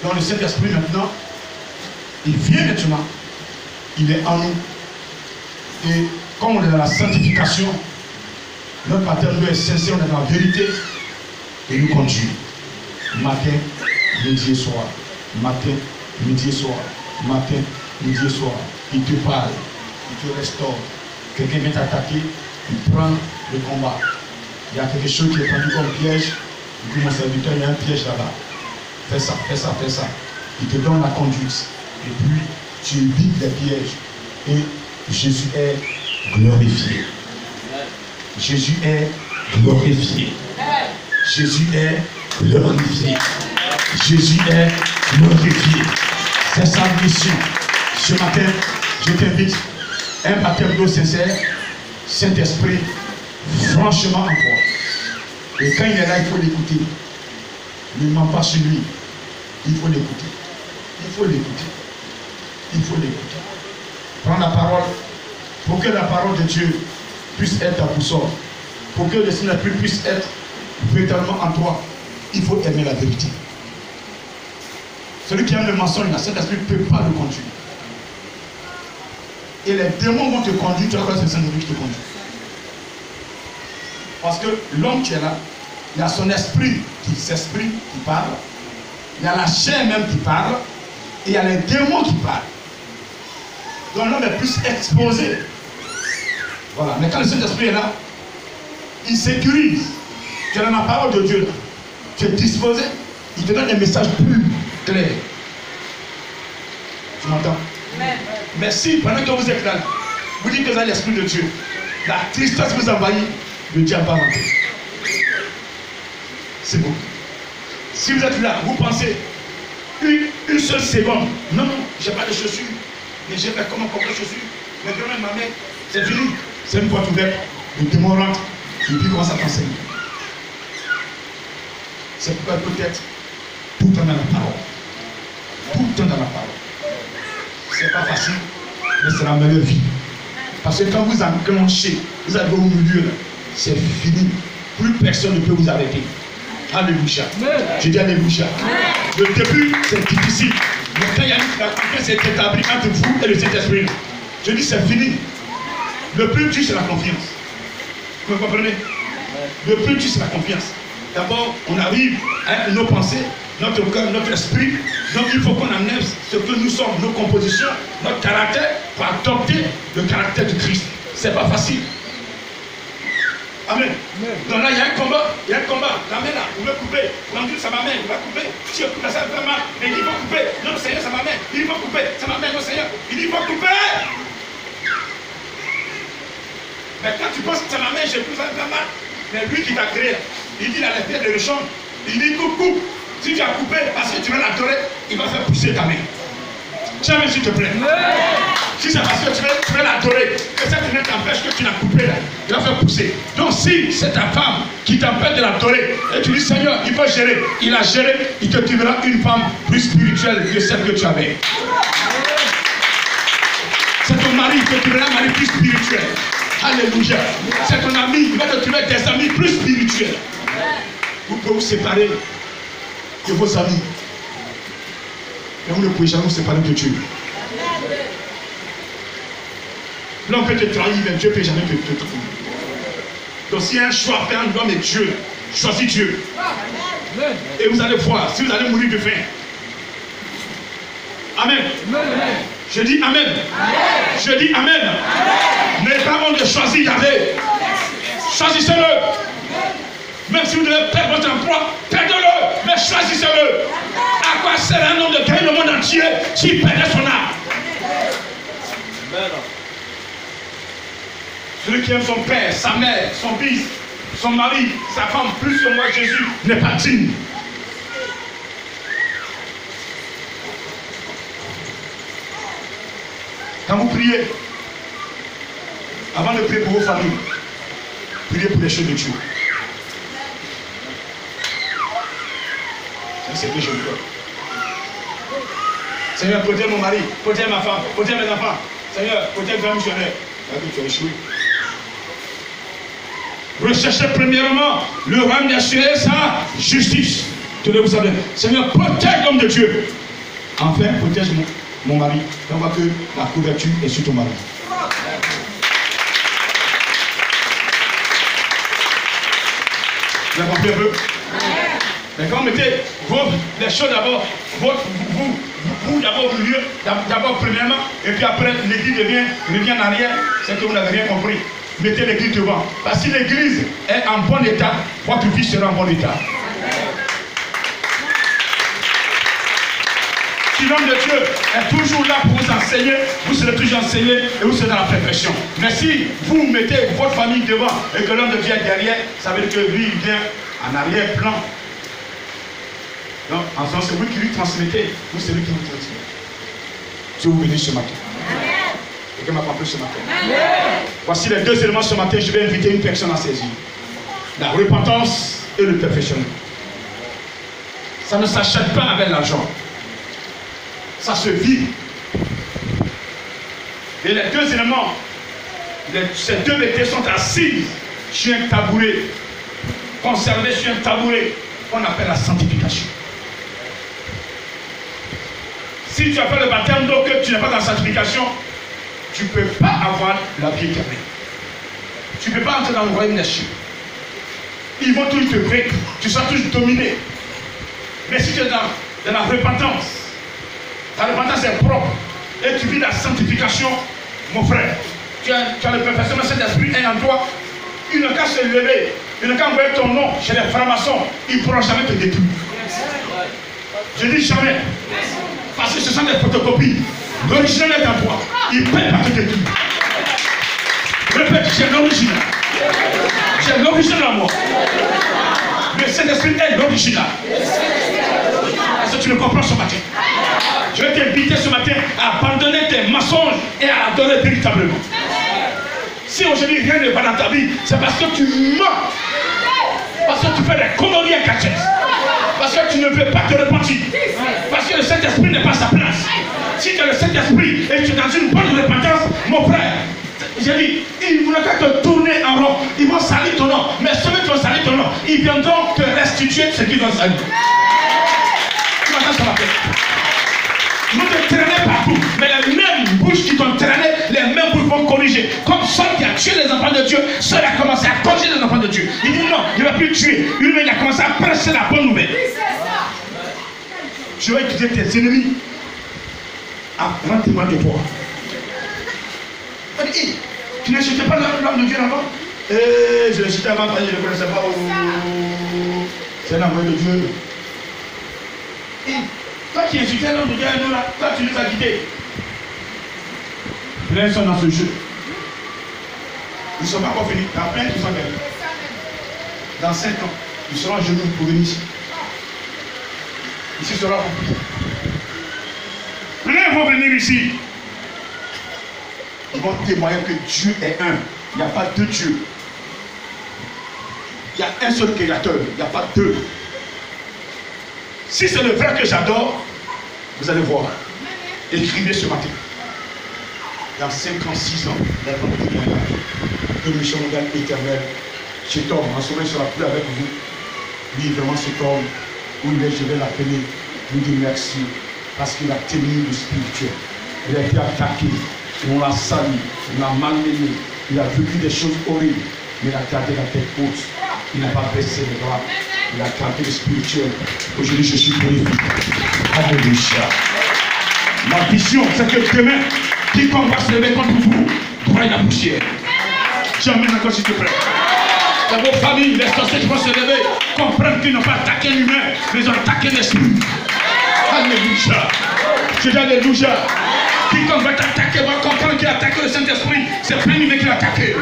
Donc le Saint-Esprit maintenant, il vient maintenant, il est en nous. Et comme on est dans la sanctification, notre baptême d'eau est sincère, on est dans la vérité, et nous conduit. Matin, midi et soir. Matin, midi et soir. Matin, midi et soir. Il te parle, il te restaure. Quelqu'un vient t'attaquer, il prend le combat. Il y a quelque chose qui est tendu comme piège. Il dit, mon serviteur, il y a un piège là-bas. Fais ça, fais ça, fais ça. Il te donne la conduite. Et puis, tu évites les pièges. Et Jésus est glorifié. Jésus est glorifié. Jésus est glorifié. Jésus est glorifié. C'est sa mission. Ce matin, je t'invite un baptême d'eau sincère, Saint-Esprit, franchement en toi. Et quand il est là, il faut l'écouter. Ne ment pas sur lui. Il faut l'écouter. Il faut l'écouter. Il faut l'écouter. Prends la parole pour que la parole de Dieu puisse être ta boussole. Pour que le Saint-Esprit puisse être véritablement en toi. Il faut aimer la vérité. Celui qui aime le mensonge, le Saint-Esprit ne peut pas le conduire. Et les démons vont te conduire, tu vas croire que c'est le Saint-Esprit qui te conduit. Parce que l'homme qui est là, il y a son esprit qui s'exprime, qui parle. Il y a la chair même qui parle. Et il y a les démons qui parlent. Donc l'homme est plus exposé. Voilà. Mais quand le Saint-Esprit est là, il sécurise. Tu es dans la parole de Dieu là. Tu es disposé. Il te donne des messages plus clairs. Tu m'entends? Mais si pendant que vous êtes là, vous dites que vous avez l'Esprit de Dieu, la tristesse vous envahit, le diable va rentrer. C'est bon. Si vous êtes là, vous pensez une seule seconde, non, j'ai pas de chaussures, mais j'ai fait comment porter chaussures, mais quand même ma mère, c'est fini. C'est une porte ouverte, le démon rentre, et puis commence à t'enseigner. C'est pourquoi peut-être tout le temps dans la parole. Tout le temps dans la parole. C'est pas facile, mais c'est la meilleure vie. Parce que quand vous enclenchez, vous arrivez au milieu, c'est fini. Plus personne ne peut vous arrêter. Alléluia. Je dis alléluia. Le début, c'est difficile. Mais quand il y a la confiance est établie entre vous et le Saint-Esprit, je dis c'est fini. Le plus dur, c'est la confiance. Vous comprenez? Le plus dur, c'est la confiance. D'abord, on arrive avec nos pensées, notre cœur, notre esprit. Donc il faut qu'on amène ce que nous sommes, nos compositions, notre caractère, pour adopter le caractère de Christ. C'est pas facile. Amen. Donc là, il y a un combat. Il y a un combat. La main là, vous pouvez couper. L'endure, ça ma main, vous va couper. Si on coupe ça, ça fait mal. Mais il faut couper. Non, Seigneur, ça ma main. Il faut couper. Ça ma main, non, Seigneur. Il dit, il faut couper. Mais quand tu penses que ça ma main, j'ai plus ça fait mal. Mais lui qui t'a créé, il dit, il a les pieds de l'échange. Il dit, coupe. Si tu as coupé, parce que tu vas l'adorer, il va faire pousser ta main. Tiens, s'il te plaît. Si c'est parce que tu veux l'adorer, que cette main t'empêche que tu l'as coupé là, il va faire pousser. Donc si c'est ta femme qui t'empêche de l'adorer, et tu dis Seigneur, il faut gérer, il a géré, il te trouvera une femme plus spirituelle que celle que tu avais. C'est ton mari qui te trouvera un mari plus spirituel. Alléluia. C'est ton ami, il va te trouver des amis plus spirituels. Vous pouvez vous séparer de vos amis. Mais vous ne pouvez jamais vous séparer de Dieu. L'homme peut te trahir, mais Dieu ne peut jamais te trahir. Donc s'il y a un choix à faire entre l'homme et Dieu, choisis Dieu. Et vous allez voir, si vous allez mourir de faim. Amen. Je dis Amen. Je dis Amen. N'ayez pas honte de choisir Yahvé. Choisissez-le. Même si vous devez perdre votre emploi, perdez-le. Mais choisissez-le. À quoi sert un homme de gagner le monde entier s'il perdait son âme? Celui qui aime son père, sa mère, son fils, son mari, sa femme, plus que moi, Jésus, n'est pas digne. Quand vous priez, avant de prier pour vos familles, priez pour les choses de Dieu. C'est ce que je veux. Seigneur, protège mon mari, protège ma femme, protège mes enfants. Seigneur, protège le grand missionnaire. Tu as échoué. Recherchez premièrement le royaume de Dieu et sa justice. Que Dieu vous salue. Seigneur, protège l'homme de Dieu. Enfin, protège mon mari. On voit que la couverture est sur ton mari. Vous avez compris un peu? Mais quand vous mettez les choses d'abord, vous d'abord au milieu, d'abord premièrement, et puis après l'église revient en arrière, c'est que vous n'avez rien compris. Mettez l'église devant. Parce que si l'église est en bon état, votre vie sera en bon état. Si l'homme de Dieu est toujours là pour vous enseigner, vous serez toujours enseigné et vous serez dans la perfection. Mais si vous mettez votre famille devant et que l'homme de Dieu est derrière, ça veut dire que lui, il vient en arrière-plan. Donc, en faisant, c'est vous qui lui transmettez, vous, c'est lui qui vous transmet. Dieu vous bénisse ce matin. Quelqu'un m'a compris ce matin. Voici les deux éléments ce matin. Je vais inviter une personne à saisir. La repentance et le perfectionnement. Ça ne s'achète pas avec l'argent. Ça se vit. Et les deux éléments, ces deux métiers sont assises sur un tabouret, conservés sur un tabouret qu'on appelle la sanctification. Si tu as fait le baptême d'eau que tu n'es pas dans la sanctification, tu ne peux pas avoir la vie éternelle. Tu ne peux pas entrer dans le royaume des cieux. Ils vont tous te vaincre. Tu seras toujours dominé. Mais si tu es dans la repentance, ta repentance est propre et tu vis la sanctification, mon frère, tu as le perfectionnement de cet esprit et en toi, il ne qu'à se lever, il ne qu'à envoyer ton nom chez les francs-maçons, ils ne pourront jamais te détruire. Je dis jamais. Parce que ce sont des photocopies. L'original est en toi. Il ne peut pas te détruire. Répète, j'ai l'original. J'ai l'original en moi. Le Saint-Esprit est l'original. Est-ce que tu me comprends ce matin? Je vais t'inviter ce matin à abandonner tes mensonges et à adorer véritablement. Si aujourd'hui rien ne va dans ta vie, c'est parce que tu mens. Parce que tu fais des conneries à cachette. Parce que tu ne veux pas te repentir. Parce que le Saint-Esprit n'est pas sa place. Si tu as le Saint-Esprit et tu es dans une bonne repentance, mon frère, j'ai dit, ils ne voulaient pas te tourner en rond. Ils vont salir ton nom. Mais ceux qui vont salir ton nom, ils viendront te restituer ce qu'ils ont sali. Tu m'entends sur la tête? Ils vont te traîner partout. Mais les mêmes bouches qui t'ont traîné, les mêmes bouches vont corriger. Comme Saul qui a tué les enfants de Dieu, Saul a commencé à corriger les enfants de Dieu. Il dit non, il ne va plus tuer. Lui-même, il a commencé à prêcher la bonne nouvelle. Je vais utiliser tes ennemis à rendre témoin de toi. On dit, tu n'insultais pas l'homme de Dieu avant? Je l'insultais avant parce que je ne le connaissais pas. C'est un homme de Dieu. Et toi qui insultais l'homme de Dieu, toi tu nous as quittés. Plein sont dans ce jeu. Ils ne sont pas encore finis. Il y a plein qui sont gagnés. Dans 5 ans, ils seront à genoux pour venir ici. Ici sera rempli. Plein vont venir ici. Ils vont témoigner que Dieu est un. Il n'y a pas deux dieux. Il y a un seul créateur. Il n'y a pas deux. Si c'est le vrai que j'adore, vous allez voir. Écrivez ce matin. Dans 5 ans, 6 ans, la grande prière de mission mondiale éternelle. Cet homme, en ce moment, il ne sera plus avec vous. Lui, vraiment, cet homme, où il est, je vais l'appeler. Lui dire merci. Parce qu'il a tenu le spirituel. Il a été attaqué. On l'a sali. On l'a malmené. Il a vécu des choses horribles. Mais il a gardé la tête haute. Il n'a pas baissé les bras. Il a gardé le spirituel. Aujourd'hui, je suis glorifié. Alléluia. Ma vision, c'est que demain, quiconque va se lever contre vous, broie la poussière. J'emmène encore, s'il te plaît. Dans vos familles, les sorciers qui vont se lever, comprennent qu'ils n'ont pas attaqué l'humain, mais ils ont attaqué l'esprit. Alléluia. Je dis alléluia. Quiconque va t'attaquer va comprendre qu'il a attaqué le Saint-Esprit. C'est plein d'humains qu'il a attaqué.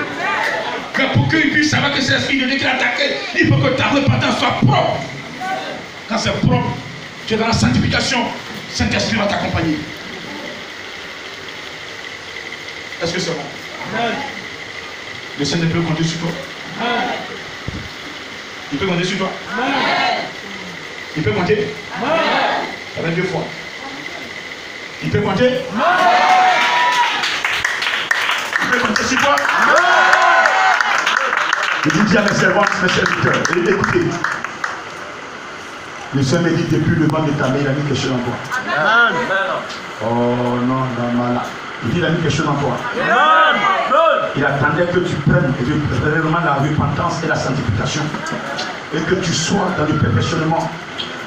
Mais pour qu'il puisse savoir que c'est l'Esprit de Dieu qui l'a attaqué, il faut que ta repentance soit propre. Quand c'est propre, tu es dans la sanctification, le Saint-Esprit va t'accompagner. Est-ce que c'est bon? Amen. Le Seigneur peut compter sur toi. Amen. Il peut compter sur toi. Amen. Il peut compter. Amen. Avec 2 fois. Il peut compter. Amen. Il peut compter sur toi. Amen. Je dis à mes servantes, mes serviteurs, et écoutez. Le Seigneur me dit depuis le vent de ta main, il a mis quelque chose en toi. Amen. Oh non, non, non. Il dit, il a mis quelque chose en toi. Amen. Il attendait que tu prennes réellement la repentance et la sanctification. Et que tu sois dans le perfectionnement.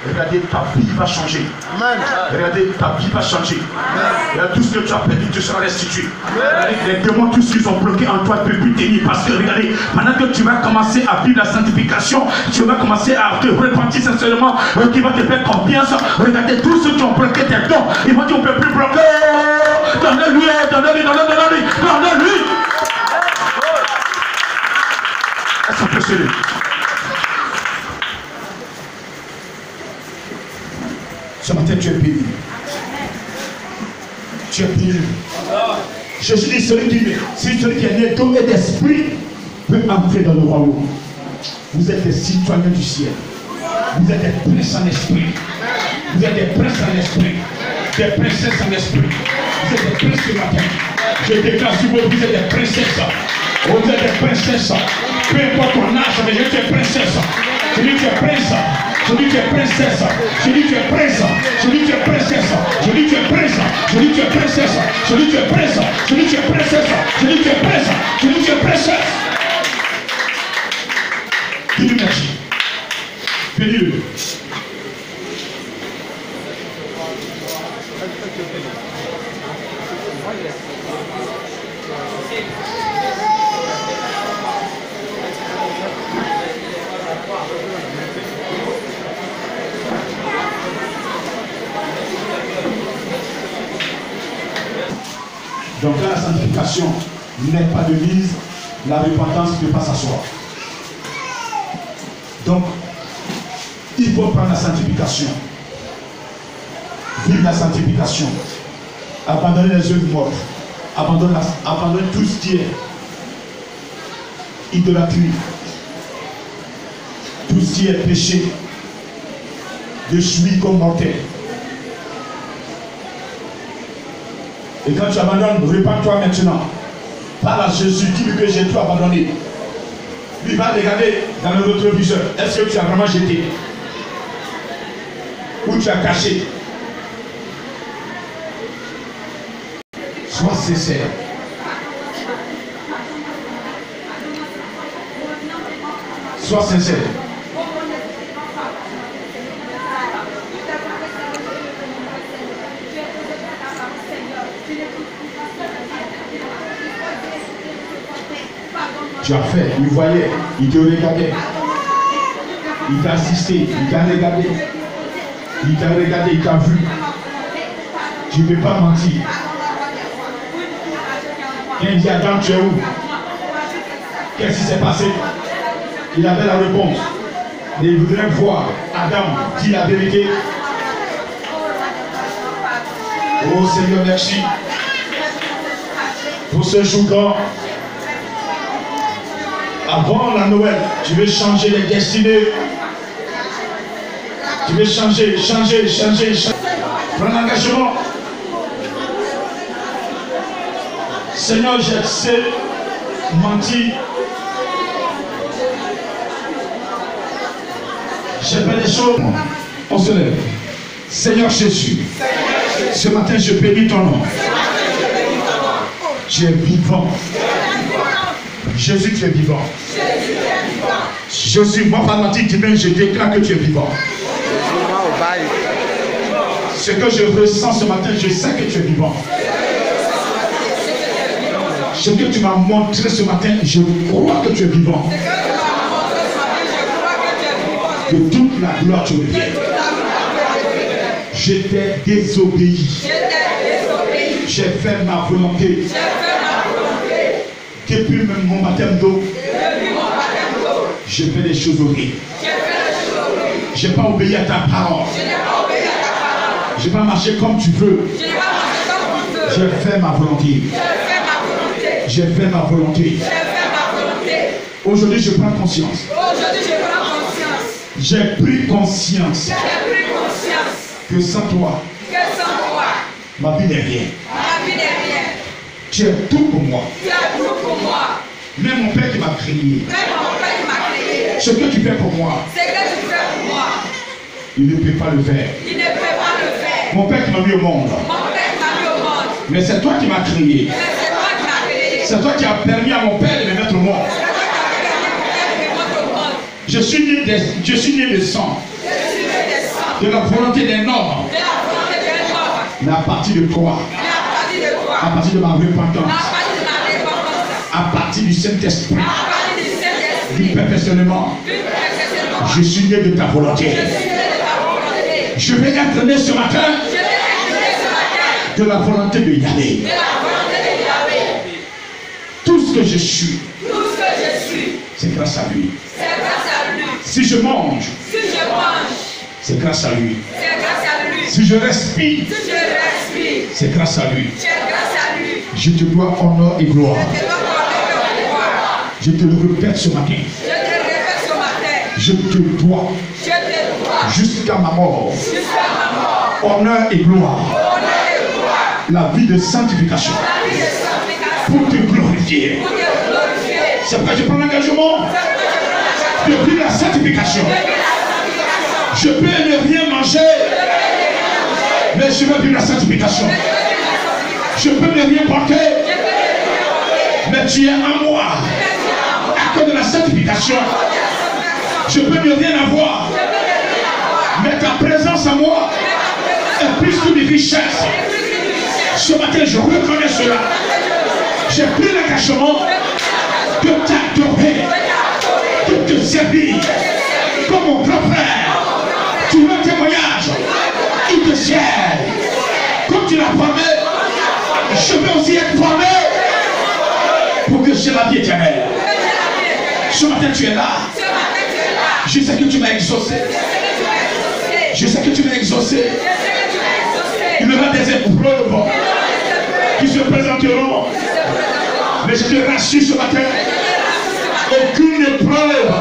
Regardez, ta vie va changer. Amen. Regardez, ta vie va changer. Regardez, tout ce que tu as perdu, tu seras restitué. Regardez, les démons, tous ceux qui sont bloqués en toi, ne peuvent plus tenir. Parce que regardez, pendant que tu vas commencer à vivre la sanctification, tu vas commencer à te repentir sincèrement, qui va te faire confiance. Regardez, tous ceux qui ont bloqué tes dons, ils vont dire, on ne peut plus bloquer. Donnez-lui, donnez-lui, donnez-lui, donnez-lui. Est-ce qu'on peut se lever? Ce matin, tu es béni. Tu es béni. Jésus dit, celui qui est né d'eau et d'esprit peut entrer dans le royaume. Vous êtes des citoyens du ciel. Vous êtes des princes en esprit. Vous êtes des princes en esprit. Des princesses en esprit. Vous êtes des princes ce matin. Je déclare sur vous, vous êtes des princesses. Vous êtes des princesses. Peu importe ton âge, mais je suis princesse. Je dis tu es prince. Je dis tu es princesse. Je dis tu es prince. Je dis tu es princesse. Je dis tu es prince. Je dis tu es princesse. Je dis tu es prince. Je dis tu es princesse. Je dis tu es prince. Je dis tu es princesse. Dis-lui merci. Bénis-le. Donc là, la sanctification n'est pas de mise, la repentance ne peut pas s'asseoir. Donc, il faut prendre la sanctification. Vivre la sanctification. Abandonner les œuvres mortes. Abandonner tout ce qui est idolâtrie. Tout ce qui est péché. Je suis comme mortel. Et quand tu abandonnes, répands-toi maintenant. Parle à Jésus, dis-lui que j'ai tout abandonné. Lui va regarder dans le rétroviseur. Est-ce que tu as vraiment jeté? Ou tu as caché? Sois sincère. Sois sincère. Tu as fait, il voyait, il te regardait. Il t'a assisté, il t'a regardé. Il t'a regardé, il t'a vu. Tu ne peux pas mentir. Quand il dit Adam, tu es où? Qu'est-ce qui s'est passé? Il avait la réponse. Mais il voudrait voir. Adam, dis la vérité. Oh Seigneur, merci pour ce jour grand. Avant la Noël, tu veux changer les destinées. Tu veux changer. Prends l'engagement. Seigneur, je sais mentir. J'ai fait des choses. On se lève. Seigneur Jésus, ce matin je bénis ton nom. Tu es vivant. Jésus, tu es vivant. Jésus, moi par l'antique divin, je déclare que tu es vivant. Ce que je ressens ce matin, je sais que tu es vivant. Ce que tu m'as montré ce matin, je crois que tu es vivant. Que toute la gloire te revienne. Je t'ai désobéi. J'ai fait ma volonté. Depuis même mon baptême d'eau, j'ai fait des choses horribles. Je n'ai pas obéi à ta parole. Je n'ai pas marché comme tu veux. J'ai fait ma volonté. J'ai fait ma volonté. Aujourd'hui, je prends conscience. J'ai pris conscience que sans toi, ma vie n'est rien. Tu es tout pour moi. Même mon Père qui m'a créé. Ce que tu fais pour moi, il ne peut pas le faire. Mon Père qui m'a mis au monde. Mais c'est toi qui m'as créé. C'est toi qui as permis à mon Père de me mettre au monde. Je suis né de sang. De la volonté d'un homme. Mais à partir de toi. À partir de ma repentance. À partir du Saint-Esprit. Du perfectionnement. Je suis né de ta volonté. Je vais être né ce matin de la volonté de Yahvé. Tout ce que je suis, c'est grâce à lui. Si je mange, c'est grâce à lui. Si je respire, c'est grâce à lui. Je te dois honneur et gloire. Je te le répète ce matin. Je te dois jusqu'à ma mort honneur et gloire. La vie de sanctification pour te glorifier. C'est pourquoi je prends l'engagement de vivre la sanctification. Je peux ne rien manger, mais je veux vivre la sanctification. Je peux ne rien porter, mais tu es en moi. À cause de la sanctification, je peux ne rien avoir, mais ta présence en moi est plus que des richesses. Ce matin, je reconnais cela. J'ai pris l'engagement de t'adorer, de te servir comme mon grand frère. Tu veux un témoignage? Il te sert. Comme tu l'as promis, je veux aussi être formé pour que j'ai la vie éternelle. Ce matin, tu es là. Je sais que tu m'as exaucé. Je sais que tu m'as exaucé. Il y aura des épreuves qui se présenteront. Mais je te rassure ce matin. Aucune épreuve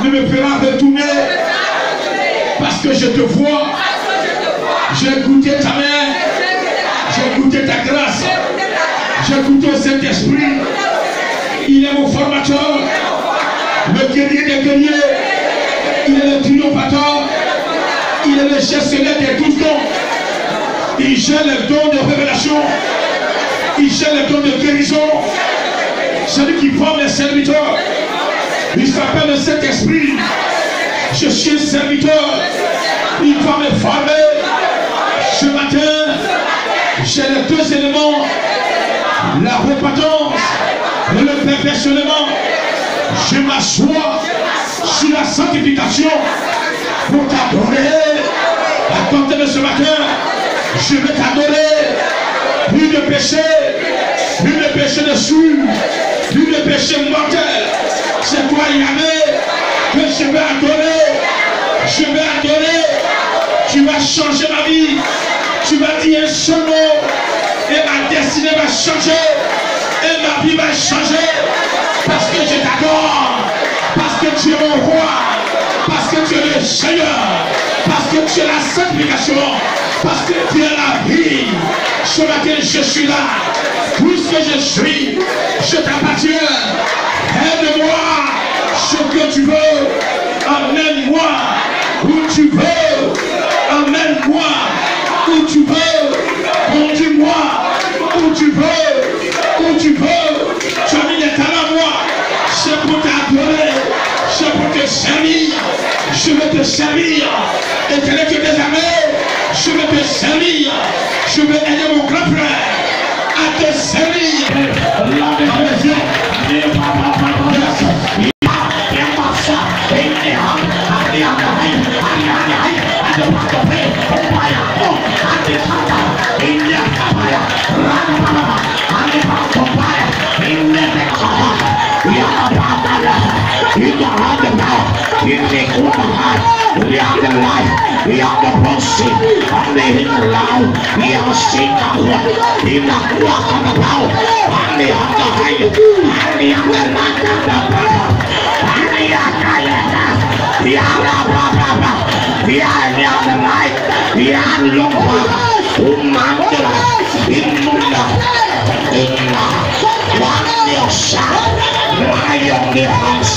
ne me fera retourner. Parce que je te vois. J'ai goûté ta main. J'ai goûté ta grâce. J'ai goûté au Saint-Esprit. Il est mon formateur. Le guerrier des guerriers. Il est le triomphateur. Il est le gestionnaire des 12 dons. Il gère les dons de révélation. Il gère les dons de guérison. Celui qui forme les serviteurs. Il s'appelle le Saint-Esprit. Je suis un serviteur. Il va me former. Ce matin, j'ai les deux éléments. La repentance et le perfectionnement. Je m'assois sur la sanctification pour t'adorer. À compter de ce matin, je vais t'adorer. Plus de péché dessus, plus de péché mortel. C'est toi, Yahvé, que je vais adorer. Je vais adorer. Tu vas changer ma vie. Tu vas dire un seul mot. Et ma destinée va changer. Et ma vie va changer. Parce que je t'adore. Parce que tu es mon roi. Parce que tu es le Seigneur. Parce que tu es la sanctification. Parce que tu es la vie. Sur laquelle je suis là. Puisque je suis, je t'appartiens. Aide-moi. Ce que tu veux. Emmène-moi où tu veux. Emmène-moi où tu veux. Conduis-moi où tu veux. Où tu veux. Tu as mis des talents à moi. C'est pour t'adorer. C'est pour te servir. Je veux te servir. Et tel est que des amis, je veux te servir. Je veux aider mon grand frère à te servir. We are the life, we are the mercy, and the hidden life, we are seeking in the walk of the power, and the other high, and the other land of the battle, and the other we are the we are the other life, we are the Umandra, Imunda, Inna, one your son, lie on the house,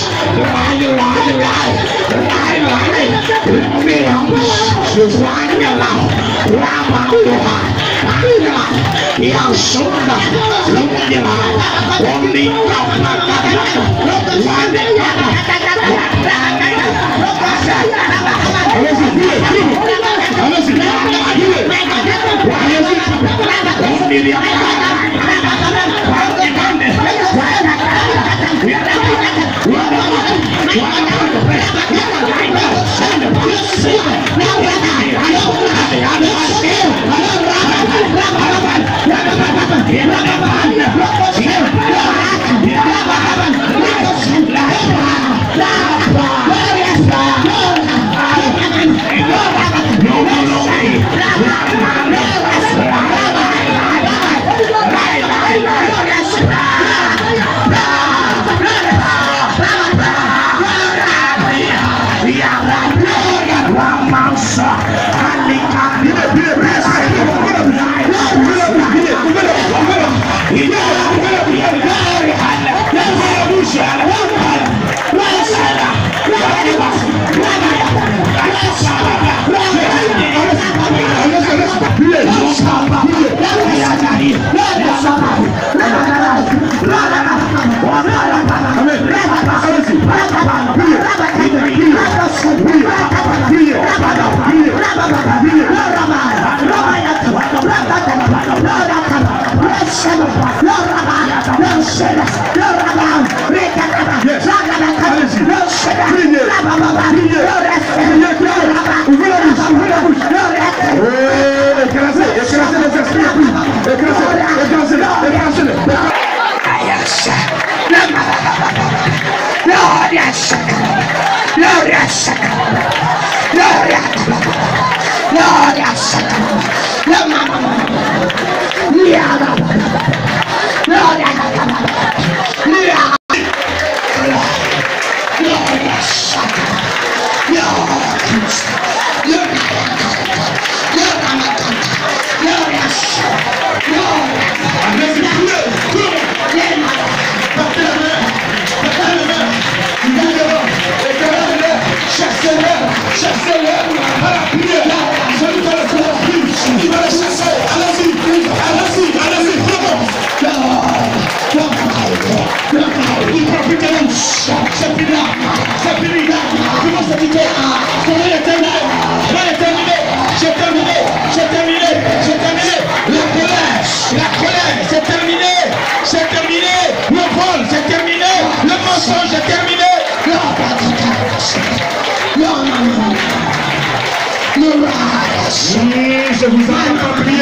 Je vous entends pas prier.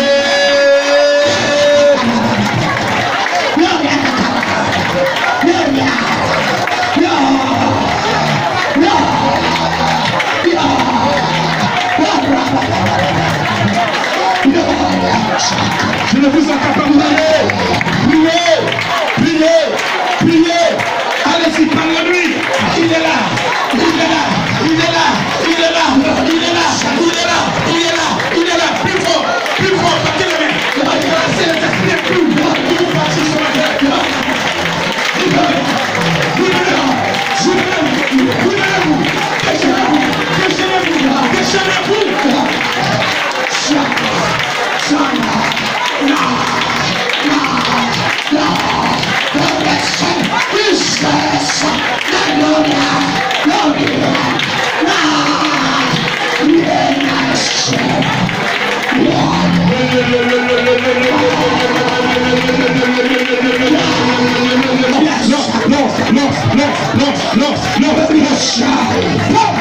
Je ne vous entends pas vous aller. Priez, priez, priez. Allez-y, parlez-lui. Il est là, il est là, il est là, il est là, il est là, il est là, il est là, il est là. Plus fort, battez les mains. C'est les esprits plus. Vous vous battez sur la tête. Libérez-vous, déchaînez-vous. No,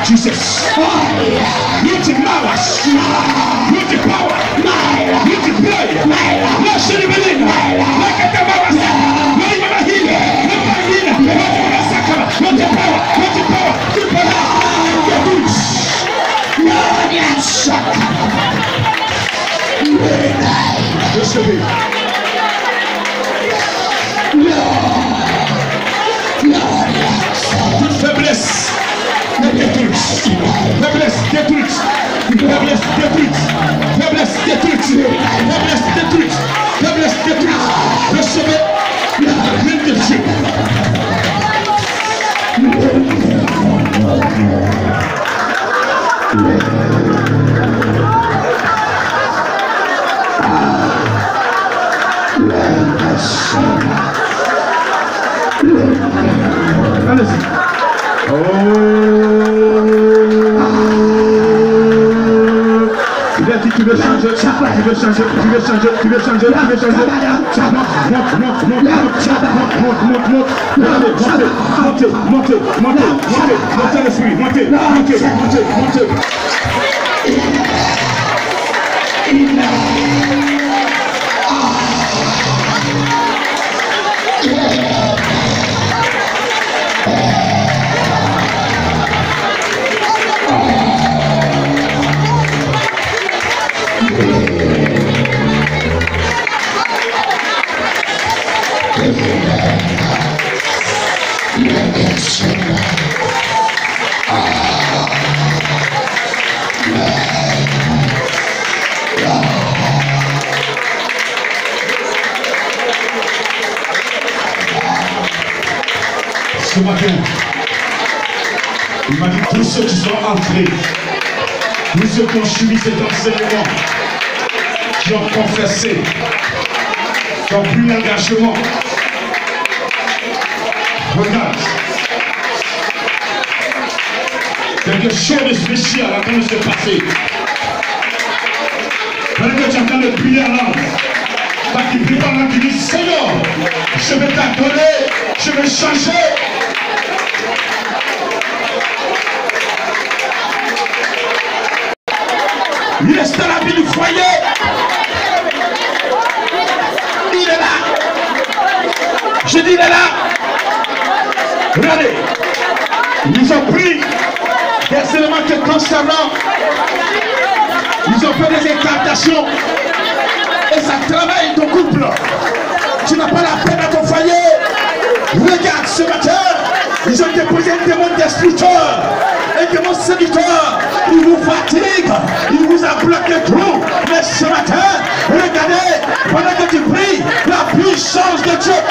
Jesus. Not in malice. Not in power. Not in blood. Not in belief. Like a devil. Not in my healing. Not my healing. Not in my sacrament. Not in power. Not in power. Keep it up. Your boots. Lord, yes. Recevez. Toute faiblesse détruite. Faiblesse détruite. Faiblesse détruite. Faiblesse détruite. Faiblesse détruite. Faiblesse détruite. Recevez la main de Dieu. Allez-y. Tu veux changer, tu veux changer, tu veux changer, tu veux changer, tu veux changer. Montez, montez l'esprit, montez. Ce matin, il m'a dit tous ceux qui sont entrés, tous ceux qui ont suivi cet enseignement, qui ont confessé, qui ont pris l'engagement. Regarde, quelque chose de spécial est en train de se passer. Pendant que tu es en train de prier en langue, quand tu pries en langue, tu dis Seigneur, je vais t'adorer, je vais changer. Il est dans la vie du foyer. Il est là. Je dis il est là. Regardez. Ils ont pris des éléments que concernant. Ils ont fait des incantations. Et ça travaille ton couple. Tu n'as pas la paix dans ton foyer. Regarde ce matin. Ils ont déposé un démon destructeur. Un démon séducteur. Il vous fatigue. Il vous a bloqué tout. Mais ce matin, regardez, pendant que tu pries, la puissance de Dieu.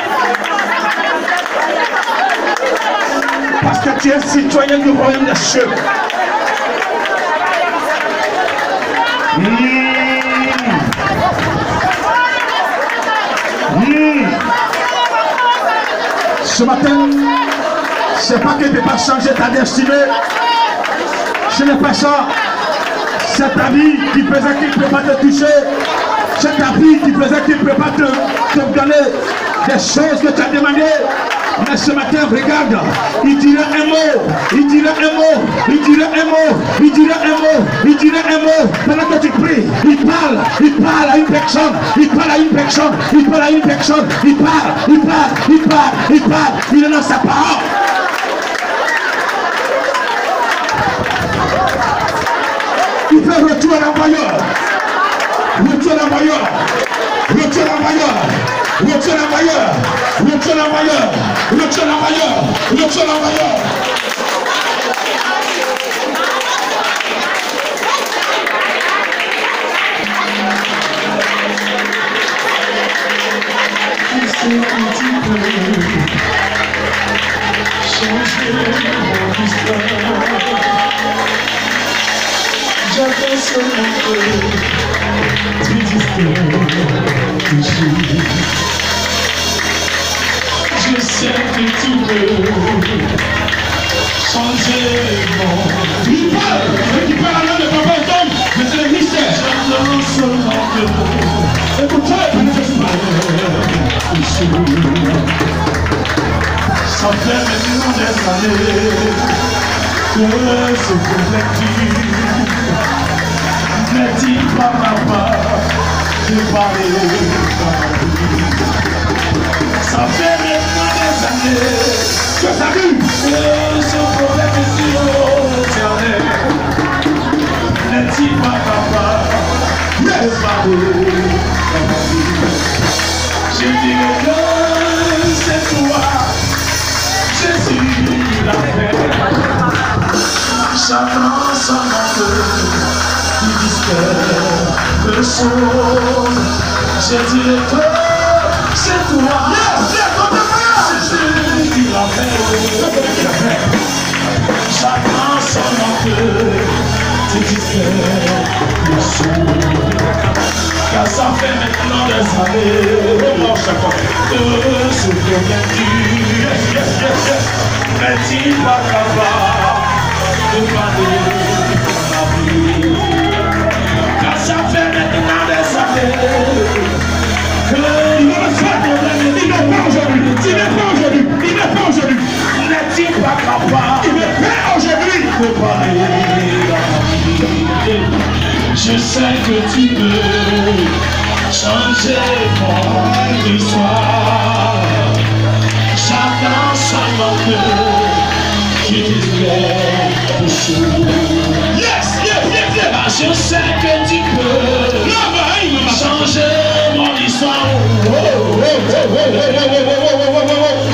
Parce que tu es citoyen du royaume des cieux. Ce matin, c'est pas que tu ne peux pas changer ta destinée. Ce n'est pas ça. C'est ta vie qui faisait qu'il ne peut pas te toucher. C'est ta vie qui faisait qu'il ne peut pas te donner des choses que tu as demandées. Mais ce matin, regarde, il dira un mot, il dira un mot, il dira un mot, il dira un mot, il dira un mot. Pendant que tu pries, il parle à une personne, il parle à une personne, il parle à une personne, il parle, il est dans sa parole. Il fait retour à l'envoyeur. Retour à l'envoyeur. Retour à l'envoyeur. Retour à l'envoyeur. Retour à l'envoyeur. Retour à l'envoyeur. Retour à l'envoyeur. J'attends seulement que tu dises que je sais que tu veux changer mon Il parle à l'homme de papa et d'homme, mais c'est le mystère. J'attends seulement que Écoutez, ça fait maintenant des années que ce collectif ne dit pas papa de parler dans ma vie. Ça fait maintenant des années que ça dit. que ce problème est si éternel. Ne dit pas papa de parler dans ma vie. Je dirais que c'est toi, Jésus, la paix. Chacun son nom qui discerne le son. Je dirais que c'est toi, Jésus qui la paix. Chacun son nom qui discerne le son. Car ça fait maintenant des années que ce problème dure. N'est-il pas capable de parler dans la vie? Car ça fait maintenant des années que il n'est pas aujourd'hui. Il n'est pas aujourd'hui. Il n'est pas aujourd'hui. N'est-il pas capable de parler dans la vie? Je sais que tu peux changer mon histoire. Chacun seulement que tu disais des choses. Yes. Je sais que tu peux changer mon histoire.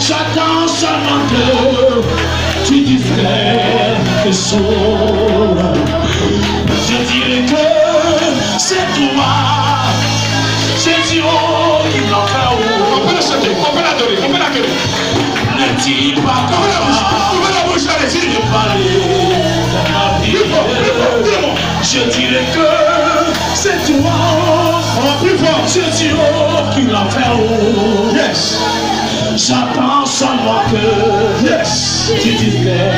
Chacun seulement que tu disais des choses. Je dirais que c'est toi, c'est Dieu qui l'a fait. On peut le chanter, on peut l'adorer, on peut l'accueillir. N'est-il pas capable de parler dans ma vie? Je dirais que c'est toi, Plus fort. c'est Dieu qui l'a fait. Yes. J'attends seulement que Yes. tu disais.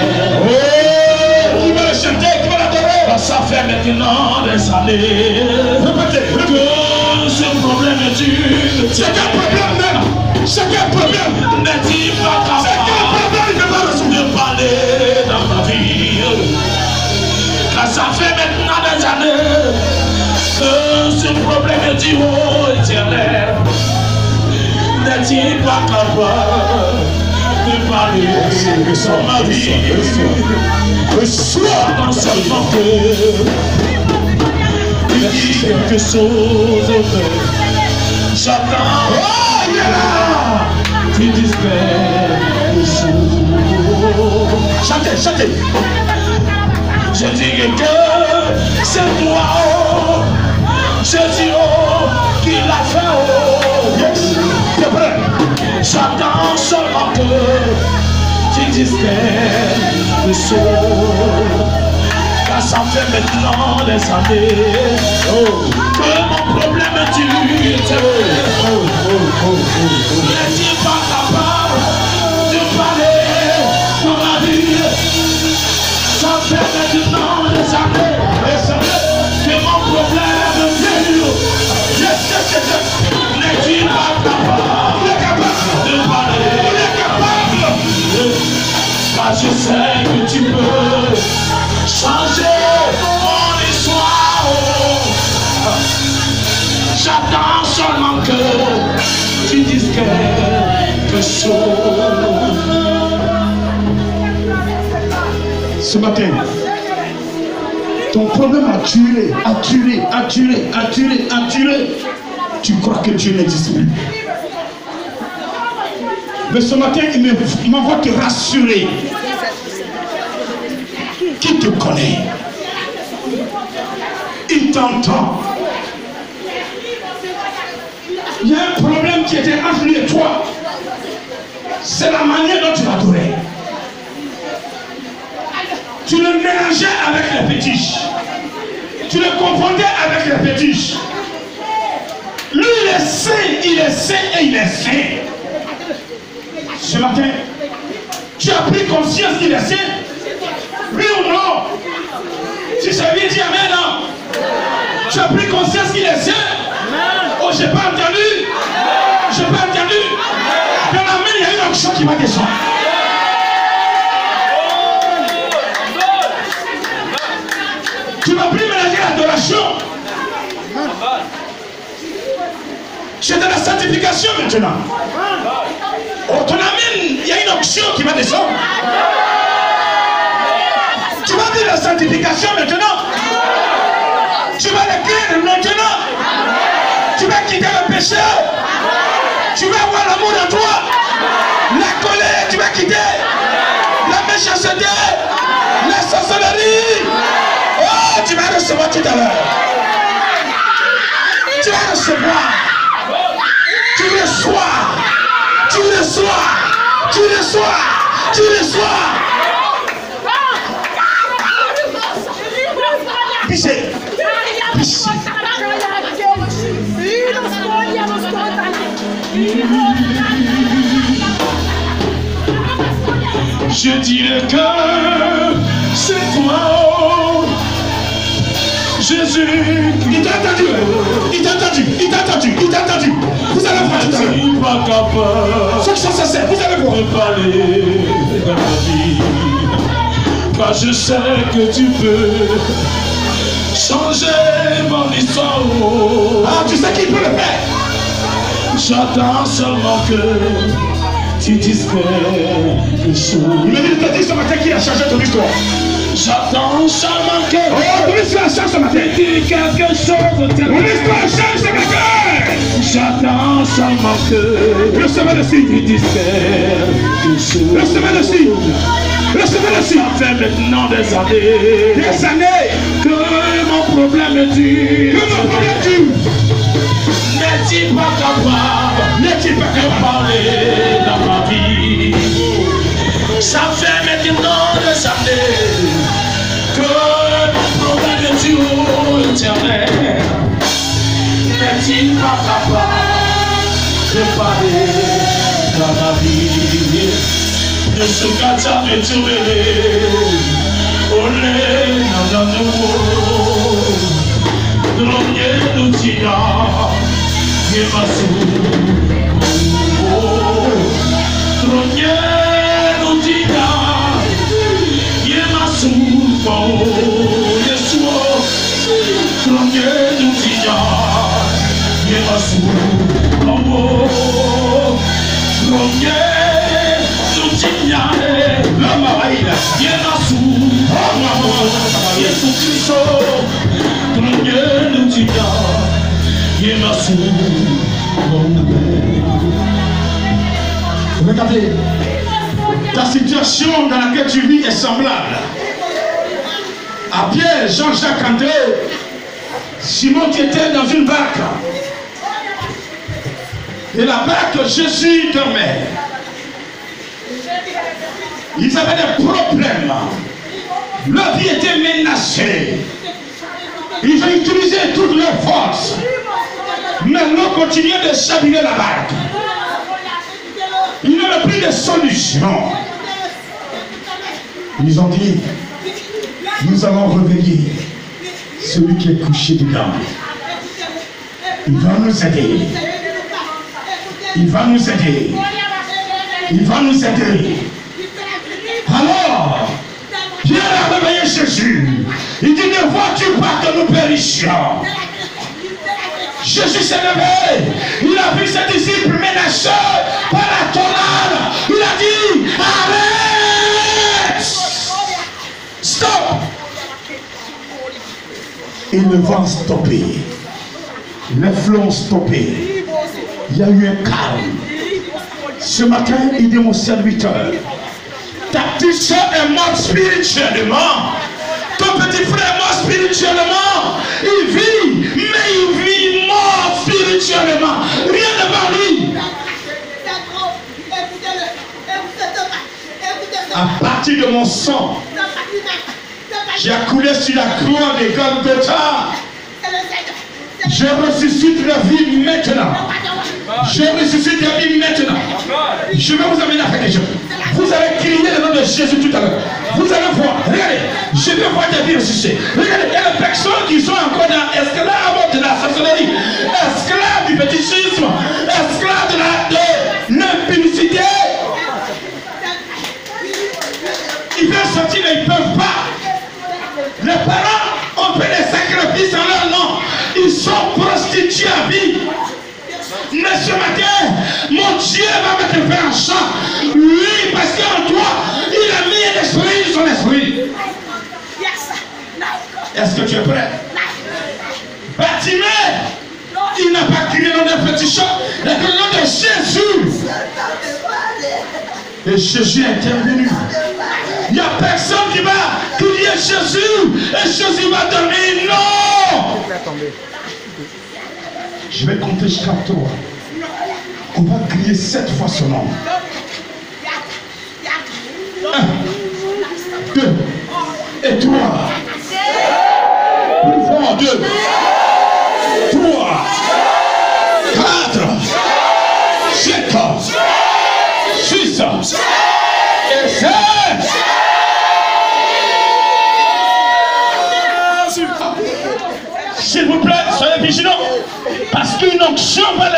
Oh, qui va le chanter, qui va l'adorer. Ça fait maintenant des années Répétez. que ce problème est dur. C'est quel problème même? C'est quel problème? N'est-il pas C'est quel capable problème? Il ne va pas de parler dans ma vie? Car ça fait maintenant des années que ce problème est dur, oh éternel. N'est-il pas capable de parler dans ma vie? J'attends seulement que tu dis quelque chose. J'attends, oh, tu dis quelque chose. Chantez. Je dirais que c'est toi, oh, c'est Dieu qui l'a fait. Oh. Yes. C'est vrai. J'attends seulement que tu dises quelque chose. Car ça fait maintenant des années que mon problème est dur. N'est-il pas capable de parler dans ma vie? Ça fait maintenant des années que mon problème est dur. N'est-il pas capable de parler? J'attends seulement que tu dises quelque chose. Ce matin, ton problème a duré. Tu crois que Dieu n'existe plus. Mais ce matin, il m'envoie te rassurer. Qui te connaît? Il t'entend. Il y a un problème qui était entre lui et toi. C'est la manière dont tu l'adorais. Tu le mélangeais avec les fétiches. Tu le confondais avec les fétiches. Lui, il est saint et il est saint. Ce matin, tu as pris conscience qu'il est saint? Oui ou non? Si c'est bien dit amen, non? Tu as pris conscience qu'il est saint? Oh, j'ai pas entendu. J'ai pas entendu. Dans la main, il y a une onction qui va descendre. Tu vas plus mélanger l'adoration. Tu es dans la sanctification maintenant. Oh, ton ami, il y a une onction qui va descendre. Tu vas vivre la sanctification maintenant. Tu vas l'écrire maintenant. Tu vas quitter le péché. Tu vas avoir l'amour en toi. La colère, tu vas quitter. La méchanceté. La sorcellerie. Oh, tu vas recevoir tout à l'heure. Tu vas recevoir. Tu reçois. Tu reçois. Tu reçois. Tu reçois. Pichez. Pichez. Je dirais que c'est toi, oh, Jésus. Il t'a entendu. Il t'a entendu. Il t'a entendu. Il t'a entendu. Vous allez voir tout à l'heure. Je suis pas capable. Ceux qui sont sincères, vous allez voir. De parler dans ma vie. Car je sais que tu peux changer mon histoire. Ah, tu sais qu'il peut le faire. J'attends seulement que tu dises quelque chose. Il m'a dit de te dire ce matin qu'il a changé ton histoire. J'attends seulement que Oh, ton histoire change ce matin. tu dises quelque chose. Ton histoire change ce matin. J'attends seulement que Recevez le signe. tu dises quelque chose. Recevez le signe. Recevez le signe. Ça fait maintenant des années que mon problème dure. Que mon problème dure. N'es-tu pas capable de parler dans ma vie? Ça fait maintenant des années que mon problème dure éternel. N'es-tu pas capable de parler dans ma vie? De ce gâteau de tuer, olé, nanano, drônier nous tira, yemasou, drônier nous tira, yemasou, yesuo, drônier nous tira, yemasou, drônier. Regardez, ta situation dans laquelle tu vis est semblable à Pierre, Jean-Jacques, André, Simon qui était dans une barque. Et la barque, Jésus dormait. Ils avaient des problèmes. Leur vie était menacée. Ils ont utilisé toutes leurs forces. Mais l'eau continuait de chaviner la barque. Ils n'avaient plus de solution. Ils ont dit, nous allons réveiller celui qui est couché dedans. Il va nous aider. Il va nous aider. Il va nous aider. Alors, Pierre a réveillé Jésus. Il dit, ne vois-tu pas que nous périssions? Jésus s'est levé. Il a vu ses disciples menacés par la tornade. Il a dit, arrête. Stop. Et le vent stoppé. Les flots ont stoppé. Il y a eu un calme. Ce matin, il dit mon serviteur, ta petite soeur est morte spirituellement. Ton petit frère est mort spirituellement. Il vit, mais il vit mort spirituellement. Rien devant lui. À partir de mon sang, j'ai coulé sur la croix de Golgotha. Je ressuscite la vie maintenant. Je ressuscite la vie maintenant. Je vais vous amener à faire quelque chose. Vous allez crier le nom de Jésus tout à l'heure. Vous allez voir. Regardez. Je vais voir ta vie ressusciter. Regardez. Il y a des personnes qui sont encore dans esclaves de la sorcellerie, esclaves du fétichisme, esclaves de l'impudicité. Ils veulent sortir mais ils ne peuvent pas. Les parents ont fait des sacrifices en leur nom. Ils sont prostitués à vie. Mais ce matin, mon Dieu va mettre le feu en chant. Lui, parce qu'en toi, il a mis un esprit dans son esprit. Est-ce que tu es prêt? Bartimée, il n'a pas crié le nom d'un petit chat, mais le nom de Jésus. Et Jésus est intervenu. Il n'y a personne qui va crier Jésus et Jésus va dormir. Non! Je vais compter jusqu'à 3. On va crier 7 fois son nom. 1, 2 et 3. Plus fort, 2, 3, 4, 5, 6 et 7. S'il vous plaît, soyez vigilants, parce qu'une onction va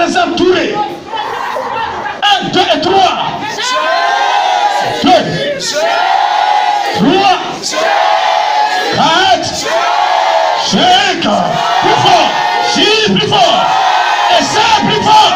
les entourer. 1, 2 et 3. 2, 3, 4, 5, plus fort, 6, plus fort, et 7, plus fort.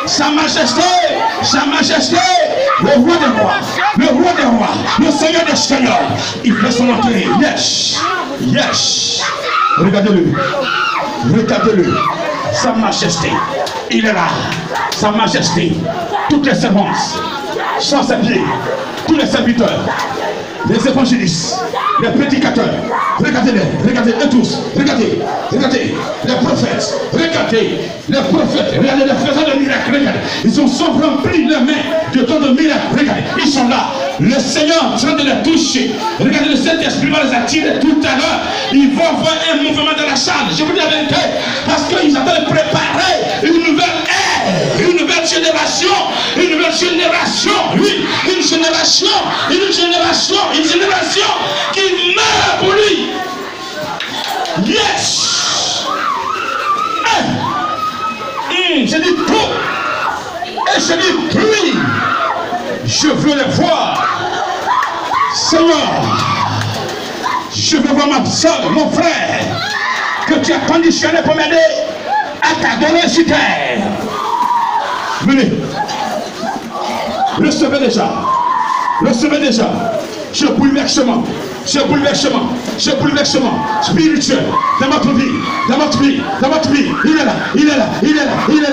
Sa majesté, sa majesté, le roi des rois, le roi des rois, le seigneur des seigneurs, il fait son entrée. Yes, yes. Regardez-le, regardez-le, sa majesté, il est là, sa majesté, toutes les servantes, sans ses pieds, tous les serviteurs, les évangélistes, les prédicateurs, regardez-les, regardez-les tous, regardez, regardez, les prophètes, regardez, les prophètes, regardez les faiseurs de miracles, regardez, ils ont rempli les mains de tant de miracles, regardez, ils sont là, le Seigneur en train de les toucher, regardez, le Saint-Esprit va les attirer tout à l'heure, ils vont voir un mouvement de la salle, je vous dis la vérité, parce qu'ils avaient préparé une nouvelle ère, une nouvelle génération, oui, une génération qui meurt pour lui. Yes. Je dis tout. Et je dis oui. Je veux les voir. Seigneur, je veux voir ma soeur, mon frère, que tu as conditionné pour m'aider à t'adorer sur terre. Venez. Recevez déjà. Recevez déjà. Ce bouleversement. Ce bouleversement. Ce bouleversement spirituel dans votre vie. Dans votre vie. Dans votre vie. Il est là. Il est là. Il est là. Il est